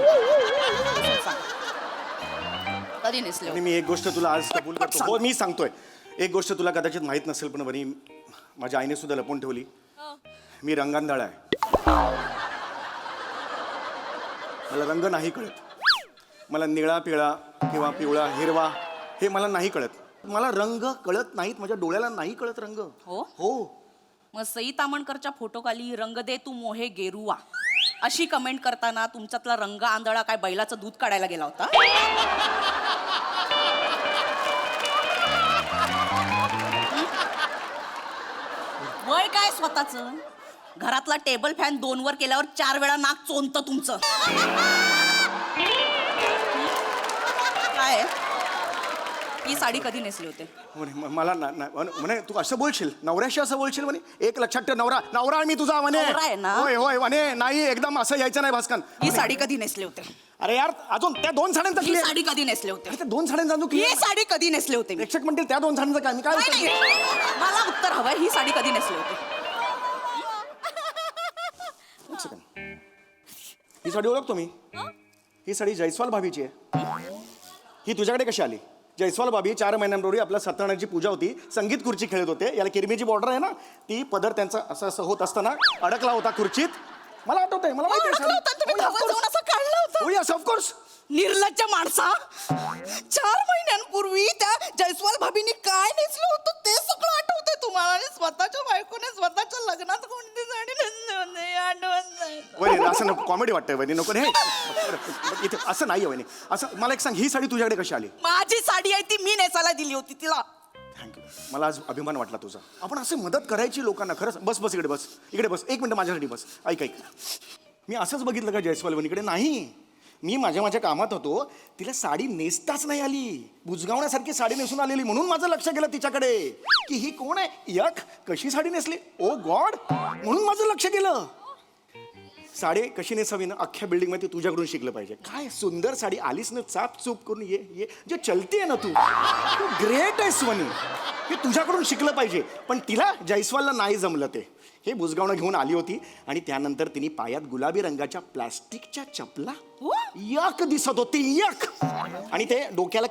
कधी नेसले आणि होते मी एक गोष्ट तुला आज कबूल पटपट करतो सांग. हो मी सांगतोय एक गोष्ट तुला कदाचित माहित नसेल पण वनी माझ्या आईने सुद्धा लपवून ठेवली मी रंगांधाळ आहे मला रंग नाही कळत मला निळा पिळा किंवा पिवळा हिरवा हे मला नाही कळत मला रंग कळत नाहीत माझ्या डोळ्याला नाही कळत रंग हो? हो मग सई तामणकरच्या फोटोखाली रंग दे तू मोहे गेरुवा अशी कमेंट करताना तुमच्यातला रंग आंधळा काय बैलाचं दूध काढायला गेला होता वय काय स्वतःच घरातला टेबल फॅन 2 वर केल्यावर 4 वेळा नाक चोंत तुमचं काय ही साडी कधी नेसली होते म्हणे मला म्हणे तू असं बोलशील नवऱ्याशी असं बोलशील म्हणे एक लक्षात ठेव नवरा आहे मी तुझा म्हणे नवरा आहे ना? होय होय म्हणे नाही एकदम असं यायचं नाही भास्कन ही साडी कधी नेसली होते अरे यार अजून त्या 2 साड्यांचा ही clear- साडी कधी नेसले होते अरे त्या 2 साड्यांचा तू ही clear- साडी कधी नेसले होते मी प्रेक्षक म्हणतील त्या 2 साड्यांचं काय मी काय नाही, उत्तर देऊ? नाही. मला उत्तर हवंय ही साडी कधी नेसली होती एक सेकंड. ही साडी ओळखतो मी ही साडी जयस्वाल भाभीची आहे ही तुझ्याकडे कशी आली जयस्वाल भाभी 4 महिन्यांपूर्वी आपल्या सत्यनारायणची पूजा होती संगीत खुर्ची खेळत होते याला किरमीची बॉर्डर आहे ना ती पदर त्यांचा असं असं होत असताना अडकला होता खुर्चीत मला आठवतंय मला माहिती अडकला होता, तुम्ही धावत जाऊन असं काढलं होतं. आहे ऑफकोर्स निर्लज्ज माणसा 4 महिन्यांपूर्वी त्या जयस्वाल भाभीनी काय नेसलं होतं ते सगळं आठवतंय तुम्हाला आणि स्वतःच्या बायकोने स्वतःच्या लग्नात कोणती साडी नेसली होती आठवत नाही वहिनी असं नको कॉमेडी वाटतंय वहिनी नको हे इथे असं नाही वहिनी असं मला एक सांग ही साडी तुझ्याकडे कशी आली माझी साडी आहे ती मी नेसायला दिली होती तिला थँक्यू मला आज अभिमान वाटला तुझा आपण असे मदत करायची लोकांना खरंच बस बस इकडे बस 1 मिनिट माझ्यासाठी बस ऐक मी असंच बघितलं का जयस्वाल वहिनीकडे नाही मी माझ्या कामात होतो तिला साडी नेसताच नाही आली बुजगावण्यासारखी साडी नेसून आलेली म्हणून माझं लक्ष गेलं तिच्याकडे की ही कोण आहे यक कशी साडी नेसली ओ गॉड म्हणून माझं लक्ष गेलं साडी कशी नेसावी ना अख्ख्या बिल्डिंग मध्ये तुझ्याकडून शिकलं पाहिजे काय सुंदर साडी आलीस ना चाप चूप करून ये जे चलते ना तू ग्रेट आहेस वनी हे तुझ्याकडून शिकलं पाहिजे पण तिला जयस्वालला नाही जमलं ते हे बुजगावणं घेऊन आली होती आणि त्यानंतर तिने पायात गुलाबी रंगाच्या प्लास्टिकच्या चपला यक दिसत होती यक आणि ते डोक्याला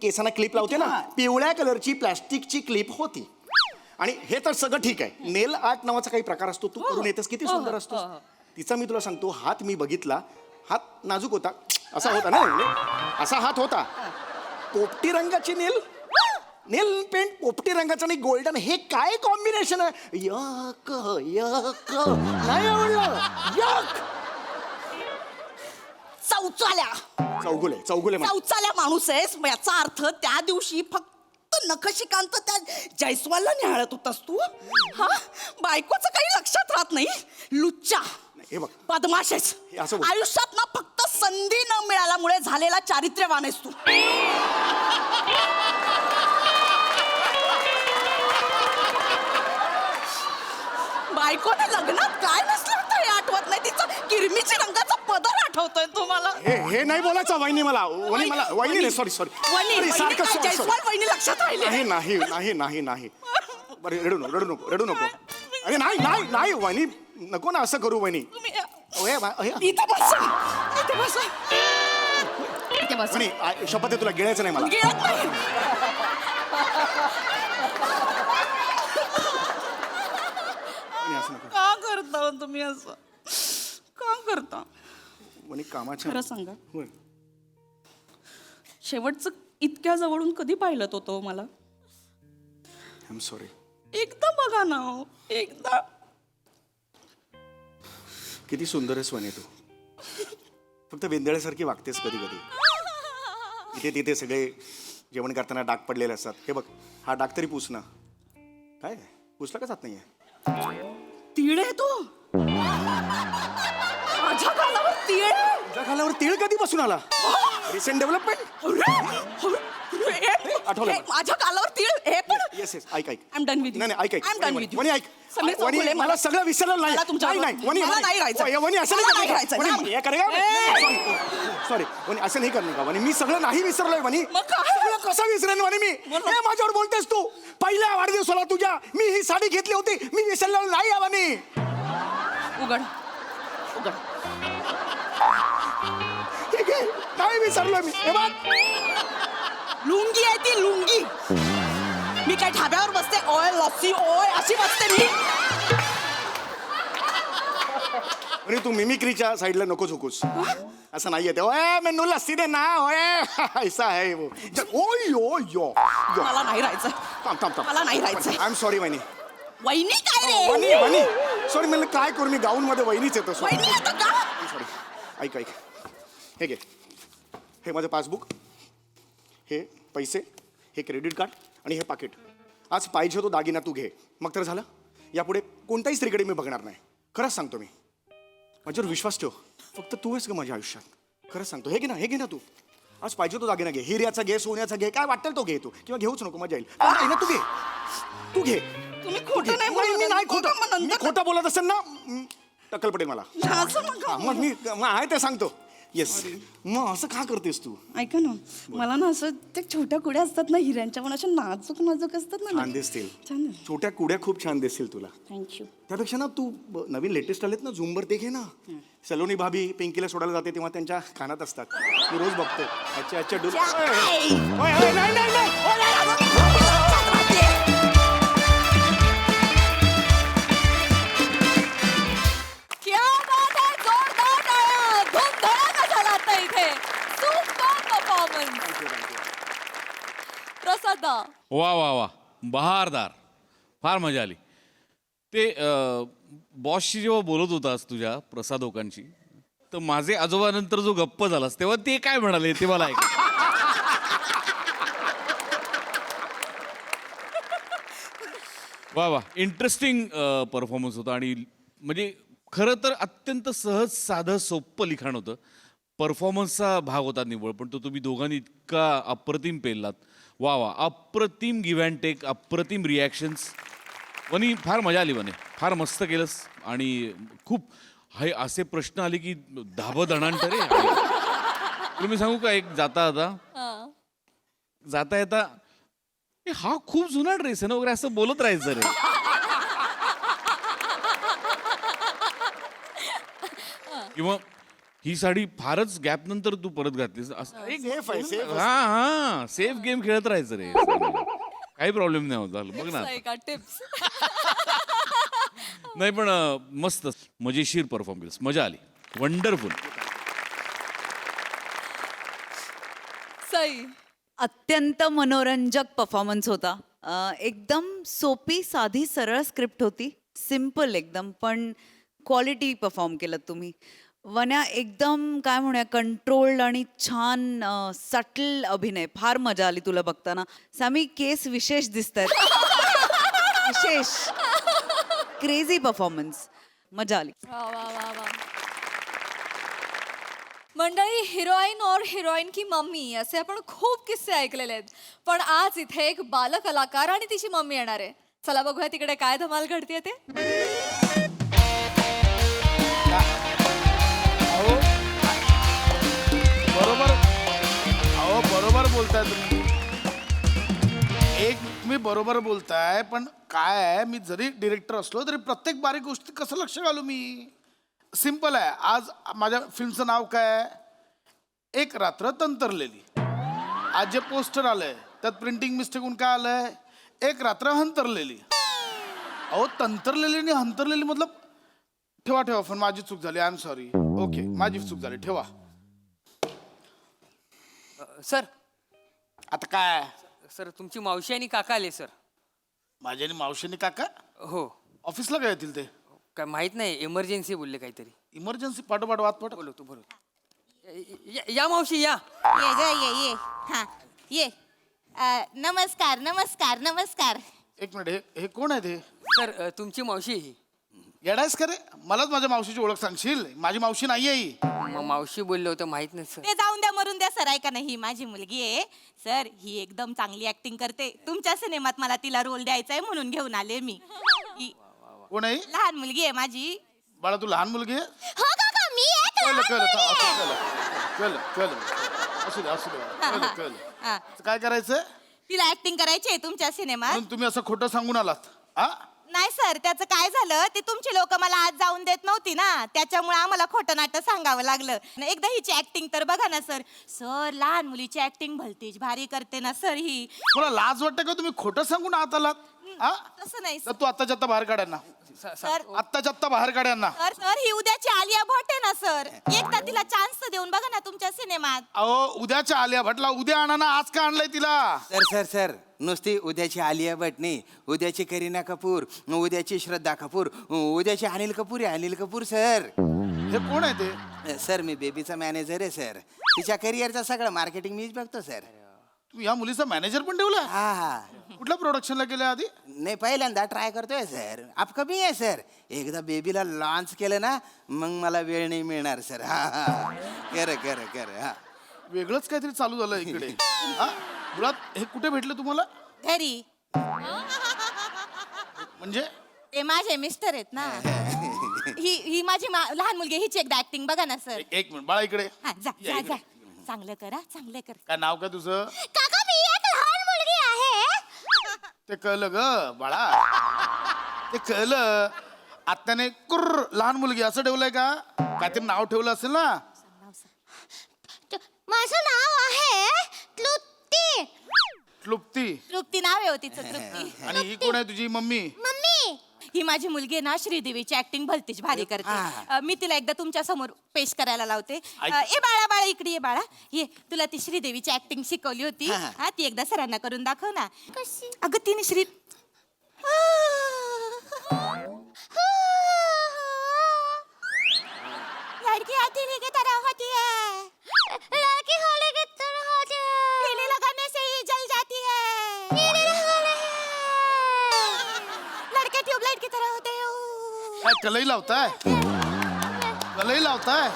केसांना क्लिप लावते ना पिवळ्या कलरची प्लास्टिकची क्लिप होती आणि हे तर सगळं ठीक आहे नेल आर्ट नावाचा काही प्रकार असतो तू करून येतेस किती सुंदर असतो तिचा मी तुला सांगतो हात मी बघितला हात नाजूक होता असा होता ना असा हात होता पोपटी रंगाची नेल पेंट पोपटी रंगाचं आणि गोल्डन हे काय कॉम्बिनेशन आहे यक यक नाही आवडलं यक चौगुले चौचाल्या माणूस आहेस याचा अर्थ त्या दिवशी फक्त नखशिकांत त्या जयस्वालला निहाळत होतास तू हा बायकोचं काही लक्षात राहत नाही लुच्चा हे बघ बदमाश आहेस हे असं बोल. आयुष्यात ना फक्त संधी न मिळाल्यामुळे झालेला चारित्र्यवान आहेस तू बायकोने लग्नात काय नसलं होतं हे आठवत नाही तिचा किरमीची रंगाचा पदर आठवतोय तुम्हाला हे नाही बोलायचं वहिनी मला वहिनी नाही सॉरी वहिनी सारखं काय sorry. जयस्वाल वहिनी लक्षात राहिले नाही बरं रडू नको अरे नाही वहिनी नको ना असं करू वहिनी तुम्ही इथे बसा बस वनी शपथ आहे तुला गिळायचं नाही मला. गिळत नाही. वनी असं नको. का करता हो तुम्ही असं का करता वनी कामाच्या खरं सांगा होय. शेवटचं इतक्या जवळून कधी पाहिलं होतं मला आय एम सॉरी. एकदा बघा ना हो, एकदा. किती सुंदर आहेस वनी तू. फक्त वेंदळ्यासारखी वागतेस कधी कधी. इथे तिथे सगळे जेवण करताना डाग पडलेले असतात. हे बघ हा डाग तरी पुस ना. काय पुसला का जात नाहीये. तीळ आहे तो माझ्या गालावर तीळ आहे. तुझ्या खालावर तीळ कधी बसून आला. Recent development. आठवलं मला. माझ्या गालावर तीळ हे पण येस येस ऐक ऐक. I'm done with you. नाही नाही ऐक ऐक. I'm done with you. वनी ऐक. समीर वनी चौगुले, मला सगळं विसरलं नाही. मला तुमच्याबरोबर- नाही नाही वनी मला नाही राहायचं. वनी असं मला नाही नाही राहायचं. वनी हे करेगा. सॉरी वनी असं नाही करू नका वनी. मी सगळं नाही विसरलोय वनी. मग काय? सगळं कसं विसरेन वनी मी. हे माझ्यावर बोलतेस तू. पहिल्या वाढदिवसाला तुझ्या मी ही साडी घेतली होती. मी विसरलो नाही आहे वनी. उघड उघड. ठीक आहे नाही विसरलो मी. हे बघ लुंगी आहे ती लुंगी. मी काय ढाब्यावर बसते ओय लस्सी ओय अशी बसते मी. आणि तू मिमिक्रीच्या साईडला नको झुकूस. असं नाहीये ते. ओए मेनू लस्सी दे ना. ओए ऐसा आहे वो. ओय यो यो यो. मला नाही राहायचं. थांब थांब थांब. मला नाही राहायचं. आय एम सॉरी वहिनी. वहिनी काय रे वहिनी वहिनी सॉरी म्हणलं काय करू मी गाऊन मध्ये वहिनीच येतो. वहिनी आता का सॉरी. ऐक ऐक हे घे. हे माझं पासबुक. हे पैसे. हे क्रेडिट कार्ड आणि हे पाकिट. आज पाहिजे तो दागिना तू घे. मग तर झालं. यापुढे कोणत्याही स्त्रीकडे मी बघणार नाही. खरंच सांगतो मी. माझ्यावर विश्वास ठेव. फक्त तू आहेस का माझ्या आयुष्यात. खरंच सांगतो. हे घे ना तू. आज पाहिजे तो दागिना घे. हिऱ्याचा घे सोन्याचा घे काय वाटेल तो घे तू. किंवा घेऊच नको मजा येईल. ना तू घे. तू घे. तुम्ही खोटं नाही मी बोलत. नाही बघा मग खोटं. मी नंतर. खोटं बोलत असेल ना टक्कल पडेल मला. असं नका. हा, मग आहे ते सांगतो. येस. मग असं का करतेस तू. ऐका ना मला ना असं त्या छोट्या कुड्या असतात ना हिऱ्यांच्या पण अशा नाजूक नाजूक असतात ना. छान दिसतील. छान छोट्या कुड्या खूप छान दिसतील तुला. थँक्यू. त्यापेक्षा ना तू नवीन लेटेस्ट आलेत ना झुंबर ते घे ना. सलोनी भाभी पिंकीला सोडायला जाते तेव्हा त्यांच्या कानात असतात. मी रोज बघतो. अच्छा अच्छा डुल. नाही नाही नाही. क्या बात है, जोरदार टाळ्या. धूमधडाका झाला आता इथे. Super performance. प्रसाद दा. वा वा वा बहारदार. फार मजा आली. ते बॉसशी जेव्हा बोलत होतास तुझ्या प्रसादोकांशी तर माझे आजोबानंतर जो गप्प झालास तेव्हा ते काय म्हणाले ते मला ऐक. वा वा इंटरेस्टिंग परफॉर्मन्स होता. आणि म्हणजे खरं तर अत्यंत सहज साधं सोपं लिखाण होतं. परफॉर्मन्सचा भाग होता निव्वळ पण तो तुम्ही दोघांनी इतका अप्रतिम पेललात. वा वा अप्रतिम गिव्ह अँड टेक. अप्रतिम रिॲक्शन्स. वनी फार मजा आली वने. फार मस्त केलंस. आणि खूप हे असे प्रश्न आले की धाबदणांतर रे. तुला मी सांगू का एक जाता येता "ए, हा खूप जुना ड्रेस आहे ना वगैरे असं बोलत राहायचं रे. किंवा ही साडी फारच गॅप नंतर तू परत घातलीस असं एक सेफ आहे सेफ. हा सेफ गेम खेळत राहायचं रे. काही प्रॉब्लेम नाही होत. झालं बघ ना. का टिप्स. नाही पण मस्त मजेशीर परफॉर्म केलंस. मजा आली. वंडरफुल. सई. अत्यंत मनोरंजक परफॉर्मन्स होता. एकदम सोपी साधी सरळ स्क्रिप्ट होती. सिम्पल एकदम पण क्वालिटी परफॉर्म केलं तुम्ही. वन्या एकदम काय म्हणूया कंट्रोल्ड आणि छान सटल अभिनय. फार मजा आली तुला बघताना. सामी केस विशेष दिसत आहेत. विशेष क्रेझी परफॉर्मन्स. मजा आली. वा वा वा वा. मंडळी हिरोईन और हिरोईन की मम्मी असे आपण खूप किस्से ऐकलेले आहेत. पण आज इथे एक बालकलाकार आणि तिची मम्मी येणार आहे. चला बघूया तिकडे काय धमाल घडतीये ते. बरोबर बोलताय तुम्ही. तुम्ही बरोबर बोलताय पण काय आहे मी जरी डिरेक्टर असलो तरी प्रत्येक बारीक गोष्टी कसं लक्ष घालू मी. सिंपल आहे. आज माझ्या फिल्मचं नाव काय आहे. एक रात्र तंतरलेली. आज जे पोस्टर आलंय त्यात प्रिंटिंग मिस्टेक होऊन काय आलंय, एक रात्र हंतरलेली. अहो तंतरलेली आणि हंतरलेली मतलब ठेवा ठेवा फोन, माझी चूक झाली, आय एम सॉरी. ओके माझी चूक झाली, ठेवा. सर आता काय, सर तुमची मावशी आणि काका आले सर. माझ्या आणि मावशीने काका हो. ऑफिसला काय येतील ते? काय माहित नाही, इमर्जन्सी बोलले काहीतरी. इमर्जन्सी पाठोपाठ वाद पाठ. बोलवतो बोलवतो. या मावशी या. ये ग ये हा ये. नमस्कार नमस्कार नमस्कार. एक मिनिट, हे कोण आहे ते? सर तुमची मावशी ही. येडायस का रे? मलाच माझ्या मावशीची ओळख सांगशील? माझी मावशी नाहीये ही. मावशी बोलले होतं, माहित नाही सर. ते जाऊन द्या मरून द्या सर. ऐका ना, ही माझी मुलगी आहे सर. ही एकदम चांगली ऍक्टिंग करते. तुमच्या सिनेमात मला तिला रोल द्यायचा आहे म्हणून घेऊन आले मी. ही कोण आहे? लहान मुलगी आहे माझी. बाळा तू लहान मुलगी आहे? हो काका मी एक कळलं लहान कळलं मुलगी आहे. कळलं कळलं कळलं. असू दे असू दे बाळा. कळलं कळलं. हा. काय करायचं तिला ऍक्टिंग करायची आहे तुमच्या सिनेमात. म्हणून तुम्ही असं खोटं सांगून आलात? हा, नाही सर, त्याचं काय झालं, ते तुमची लोक मला आज जाऊन देत नव्हती ना, त्याच्यामुळे आम्हाला खोटं नाटक सांगावं लागलं. एकदा हिची ऍक्टिंग तर बघा ना सर. सर लहान मुलीची ऍक्टिंग भलतीच भारी करते ना सर ही. मला लाज वाटते का तुम्ही खोटं सांगून आत आलात? हा, तसं नाही तर तू आत्ताच्या आत्ता बाहेर काढ्या ना. सर. आत्ताच्या आत्ता बाहेर काढ्या ना. सर सर ही उद्याची आलिया भट आहे ना सर. एकदा तिला चान्स तर देऊन बघा ना तुमच्या सिनेमात. अहो उद्याच्या आलिया भटला उद्या आणा ना, आज का आणलंय तिला? सर नुसती उद्याची आलिया भट नाही, उद्याची करीना कपूर, उद्याची श्रद्धा कपूर, उद्याची अनिल कपूर आहे. अनिल कपूर सर. हे कोण आहे ते? सर मी बेबीचा मॅनेजर आहे सर. तिच्या करिअरचा सगळं मार्केटिंग मीच बघतो सर. तू या मुलीचा मॅनेजर पण ठेवला? हा हा. कुठल्या प्रोडक्शनला गेल्या आधी? नाही पहिल्यांदा ट्राय करतोय सर. अपकमी आहे सर. एकदा बेबीला लॉन्च केलं ना मग मला वेळ नाही मिळणार सर. हा हा खरं हा. वेगळंच काहीतरी चालू झालं इकडे. हा, मुळात हे कुठे भेटलं तुम्हाला? घरी. म्हणजे ते माझे मिस्टर आहेत ना. ही माझी लहान मुलगी. हिची एकदा ऍक्टिंग बघा ना सर. एक मिनिट बाळा इकडे. हा जा या जा इकडे. जा. चांगलं करा चांगलं कर. काय नाव काय तुझं? काका मी एक लहान मुलगी आहे. ते कळलं ग बाळा, ते कळलं. आत्याने कुर्र लहान मुलगी असं ठेवलंय का? काहीतरी नाव ठेवलं असेल ना. माझं नाव आहे तृप्ती. क्लुप्ती. तृप्ती नाव आहे हो तिचं. तृप्ती. आणि ही कोण आहे तुझी मम्मी? मम्मी ही माझी मुलगी आहे ना, श्रीदेवीची ऍक्टिंग भलतीच भारी करते. मी तिला एकदा तुमच्या समोर पेश करायला लावते. ए बाळा इकडे ये बाळा. ये तुला ती श्रीदेवीची ऍक्टिंग शिकवली होती. हा ती एकदा सरांना करून दाखव ना. कशी? अगं तिने लड़की हथेली की तरह होती है. लड़की होली की तरह होती है. पीली लगाने से ही जल जाती है. पीली लगाने लड़के ट्यूबलाइट की तरह होते हैं. काय कलई लावताय? कलई लावताय?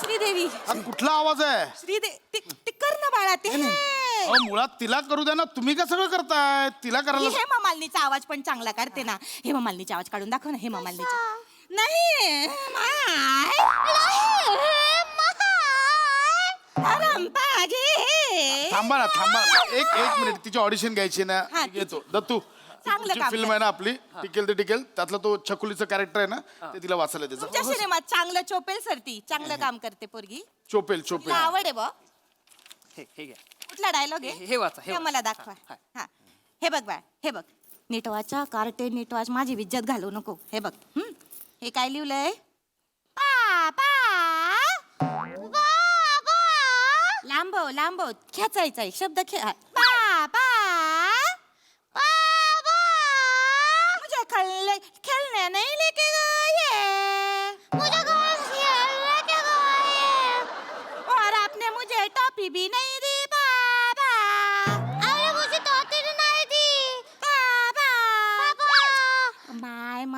श्रीदेवी हा कुठला आवाज आहे? श्रीदेवी ते कर ना बाळा ते. अहो, मुळात तिला करू द्या ना, तुम्ही का सगळं करताय? तिला करायला. हेमा मालिनीचा आवाज पण चांगला करते ना. हेमा मालिनीचा आवाज काढून दाखव ना. हेमा मालिनीचा. नाही थांबा ना एक मिनिट, तिची ऑडिशन घ्यायची ना. हा, घेतो दत्तू. चांगलं काम फिल्म आहे ना आपली, टिकेल ते टिकेल, त्यातला तो छकुलीचं कॅरेक्टर आहे ना, ते तिला वाचायला तुमच्या त्याचं. सिनेमात चांगलं चोपेल सर. ती चांगलं काम करते पोरगी. चोपेल तुला चोपेल. आवड आहे बा. हे घ्या. कुठला डायलॉग आहे? हे वाचा, हे हे मला दाखवा. हा हे बघ बाळ, हे बघ. नीट वाचा कार्टे, नीट वाच. माझी इज्जत घालवू नको. हे बघ. हे काय लिहिलंय? लांबव खेचायचा एक शब्द मुझे खेलने नहीं लेके गए. और आपने मुझे टॉफी भी नहीं दी बाबा. मुझे टॉफी नहीं दी बाबा.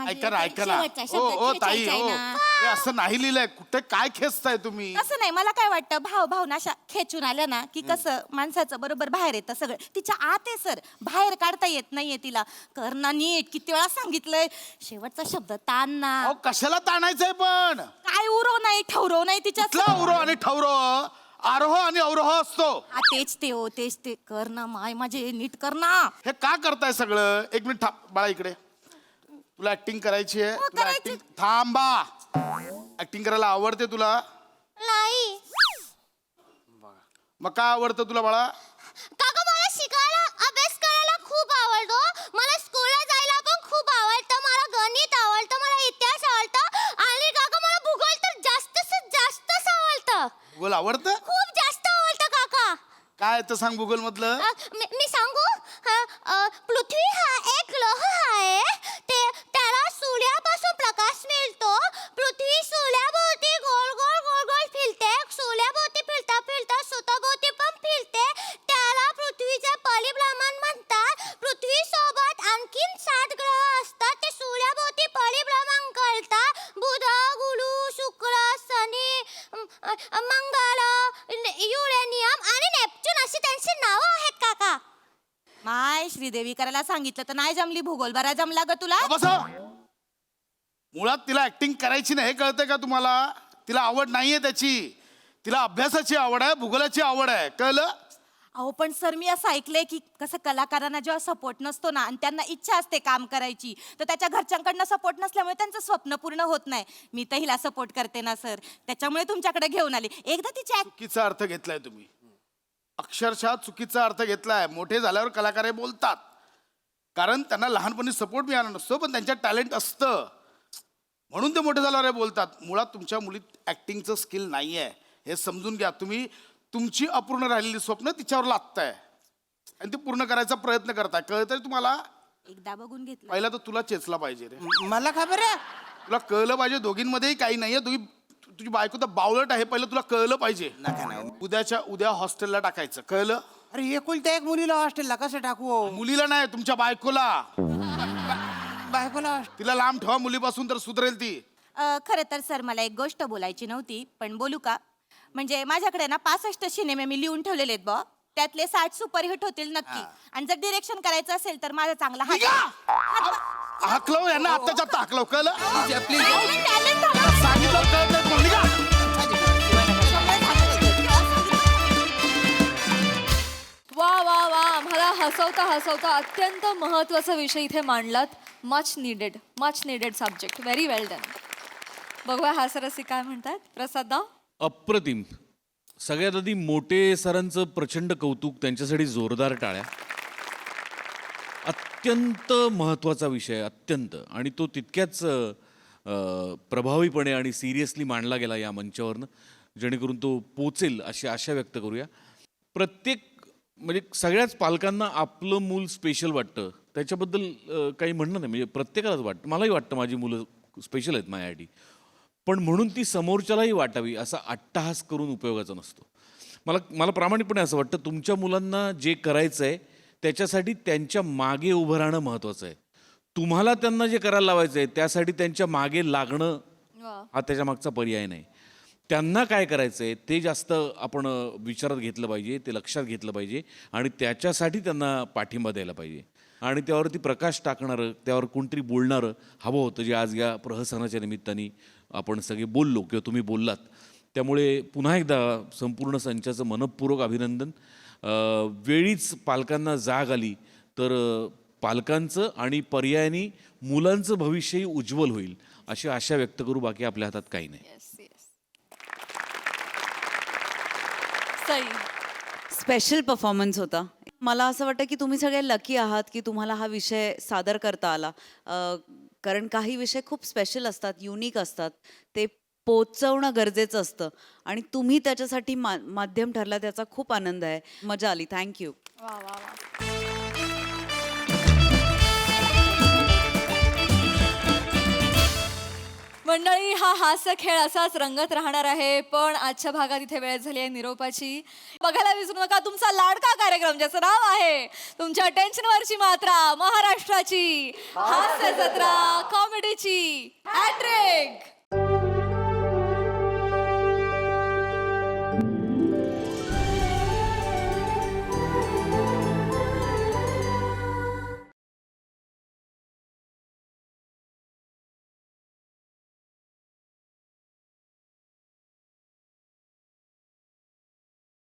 ऐका ना ओ ताई ओ, हे असं नाही लिहिलंय. कुठे काय खेचताय तुम्ही? असं नाही. मला काय वाटतं, भावना अशा खेचून आल्या ना की कसं माणसाचं बरोबर बाहेर येतं सगळं. तिच्या आत आहे सर, बाहेर काढता येत नाहीये तिला. करणं नीट किती वेळा सांगितलंय. शेवटचा शब्द ताण ना. अहो कशाला ताणायचंय पण? काय उरो नाही ठवरो नाही तिच्या. कुठला उरो आणि ठवरो? आरोह आणि अवरोह असतो. तेच ते कर ना. माझे नीट कर ना. हे का करताय सगळं? एक मिनिट बाळा इकडे. तुला ऍक्टिंग करायची आहे? तुला करायची. ऍक्टिंग थांबा. ऍक्टिंग करायला आवडते तुला? नाही. मग काय आवडतं तुला बाळा? काका मला शिकायला अभ्यास करायला खूप आवडतो. मला स्कूलला जायला पण खूप आवडतं. मला गणित आवडतं, मला इतिहास आवडतं आणि काका मला भूगोल तर जास्तच आवडतं. भूगोल आवडतं? खूप जास्त आवडतं काका. काय तर सांग भूगोल मधलं. मी सांगू? पृथ्वी हा एक ग्रह आहे. त्याला सूर्यापासून प्रकाश मिळतो. पृथ्वी सूर्याभोवती गोल गोल गोल गोल फिरते. सूर्याभोवती फिरता फिरता स्वतःभोवती पण फिरते. त्याला पृथ्वीचे परिभ्रमण म्हणतात. पृथ्वी सोबत आणखीन 7 ग्रह असतात. ते सूर्याभोवती परिभ्रमण करतात. बुध, गुरु, शुक्र, शनी, मंगळ, युरेनियम आणि नेपच्यून अशी त्यांची नावं आहेत काका. माय श्रीदेवी करायला सांगितलं तर नाही जमली, भूगोल बरा जमला ग तुला. बस. मुळात तिला ऍक्टिंग करायची नाही हे कळतंय का तुम्हाला? तिला आवड नाहीये त्याची. तिला अभ्यासाची आवड आहे, भूगोलाची आवड आहे, कळलं? अहो पण सर मी असं ऐकलंय की कसं कलाकारांना जेव्हा सपोर्ट नसतो ना आणि त्यांना इच्छा असते काम करायची तर त्याच्या घरच्यांकडनं सपोर्ट नसल्यामुळे त्यांचं स्वप्न पूर्ण होत नाही. मी तर हिला सपोर्ट करते ना सर, त्याच्यामुळे तुमच्याकडे घेऊन आली. एकदा तिची चुकीचा अर्थ घेतलाय तुम्ही. अक्षरशः चुकीचा अर्थ घेतलाय. मोठे झाल्यावर कलाकार हे बोलतात कारण त्यांना लहानपणी सपोर्ट मिळाला नसतो, पण त्यांच्यात टॅलेंट असतं म्हणून ते मोठे झाल्यावर हे बोलतात. मुळात तुमच्या मुलीत ऍक्टिंगचं स्किल नाही आहे हे समजून घ्या. तुम्ही तुमची अपूर्ण राहिलेली स्वप्न तिच्यावर लादताय आणि ते पूर्ण करायचा प्रयत्न करताय. कळतंय तुम्हाला? एकदा बघून घेतलं. पहिला तर तुला चेचला पाहिजे रे. मला खबर आहे. तुला कळलं पाहिजे दोघींमध्येही काही नाहीये. तुझी बायको तर बावळट आहे, पहिलं तुला कळलं पाहिजे. नका ना. उद्याच्या उद्या हॉस्टेलला टाकायचं, कळलं? अरे एकुलत्या एक मुलीला हॉस्टेलला कसं टाकू? मुलीला नाही, तुमच्या बायकोला. बायकोला तिला लांब ठेवा मुलीपासून तर सुधरेल ती. खरं तर सर मला एक गोष्ट बोलायची नव्हती पण बोलू का? म्हणजे माझ्याकडे ना 65 सिनेमे मी लिहून ठेवलेले आहेत बॉ. त्यातले 60 सुपरहिट होतील नक्की. आणि जर डिरेक्शन करायचं असेल तर माझा चांगला हाकलव यांना, आत्ताच्या आत्ता हाकलव, कळलं? talent आलं. सांगितलं कळत नाही कोण? निघा. वा वा वा, आम्हाला हसवता अत्यंत महत्वाचा विषय इथे मांडलात. Much needed subject. व्हेरी वेल डन. बघूया हास्यरसी काय म्हणतात. प्रसाद दा. अप्रतिम. सगळ्यात आधी मोठे सरांचं प्रचंड कौतुक, त्यांच्यासाठी जोरदार टाळ्या. अत्यंत महत्त्वाचा विषय, अत्यंत, आणि तो तितक्याच प्रभावीपणे आणि सिरियसली मांडला गेला या मंचावरनं, जेणेकरून तो पोचेल अशी आशा व्यक्त करूया. प्रत्येक म्हणजे सगळ्याच पालकांना आपलं मूल स्पेशल वाटतं, त्याच्याबद्दल काही म्हणणं नाही. म्हणजे प्रत्येकालाच वाटतं, मलाही वाटतं माझी मुलं स्पेशल आहेत माझ्यासाठी, पण म्हणून ती समोरच्यालाही वाटावी असा अट्टहास करून उपयोगाचा नसतो. मला प्रामाणिकपणे असं वाटतं, तुमच्या मुलांना जे करायचं आहे त्याच्यासाठी त्यांच्या मागे उभं राहणं महत्त्वाचं आहे. तुम्हाला त्यांना जे करायला लावायचं आहे त्यासाठी त्यांच्या मागे लागणं हा त्याच्या मागचा पर्याय नाही. त्यांना काय करायचं आहे ते जास्त आपण विचारात घेतलं पाहिजे, ते लक्षात घेतलं पाहिजे आणि त्याच्यासाठी त्यांना पाठिंबा द्यायला पाहिजे. आणि त्यावरती प्रकाश टाकणारं, त्यावर कोणतरी बोलणारं हवं होतं, जे आज या प्रहसनाच्या निमित्ताने आपण सगळे बोललो किंवा तुम्ही बोललात. त्यामुळे पुन्हा एकदा संपूर्ण संचाचं मनःपूर्वक अभिनंदन. वेळीच पालकांना जाग आली तर पालकांचं आणि पर्यायाने मुलांचं भविष्यही उज्ज्वल होईल अशी आशा व्यक्त करू. बाकी आपल्या हातात काही नाही. स्पेशल परफॉर्मन्स होता. मला असं वाटतं की तुम्ही सगळे लकी आहात की तुम्हाला हा विषय सादर करता आला. कारण काही विषय खूप स्पेशल असतात, युनिक असतात, ते पोचवणं गरजेचं असतं आणि तुम्ही त्याच्यासाठी माध्यम ठरला, त्याचा खूप आनंद आहे. मजा आली. थँक्यू. वा वा वा. मंडळी, हा हास्य खेळ असाच रंगत राहणार आहे, पण आजच्या भागात इथे वेळ झाली आहे निरोपाची. बघायला विसरू नका तुमचा लाडका कार्यक्रम ज्याचं नाव आहे तुमच्या टेन्शनवरची मात्रा, महाराष्ट्राची हास्य जत्रा, कॉमेडीची हॅट्रिक.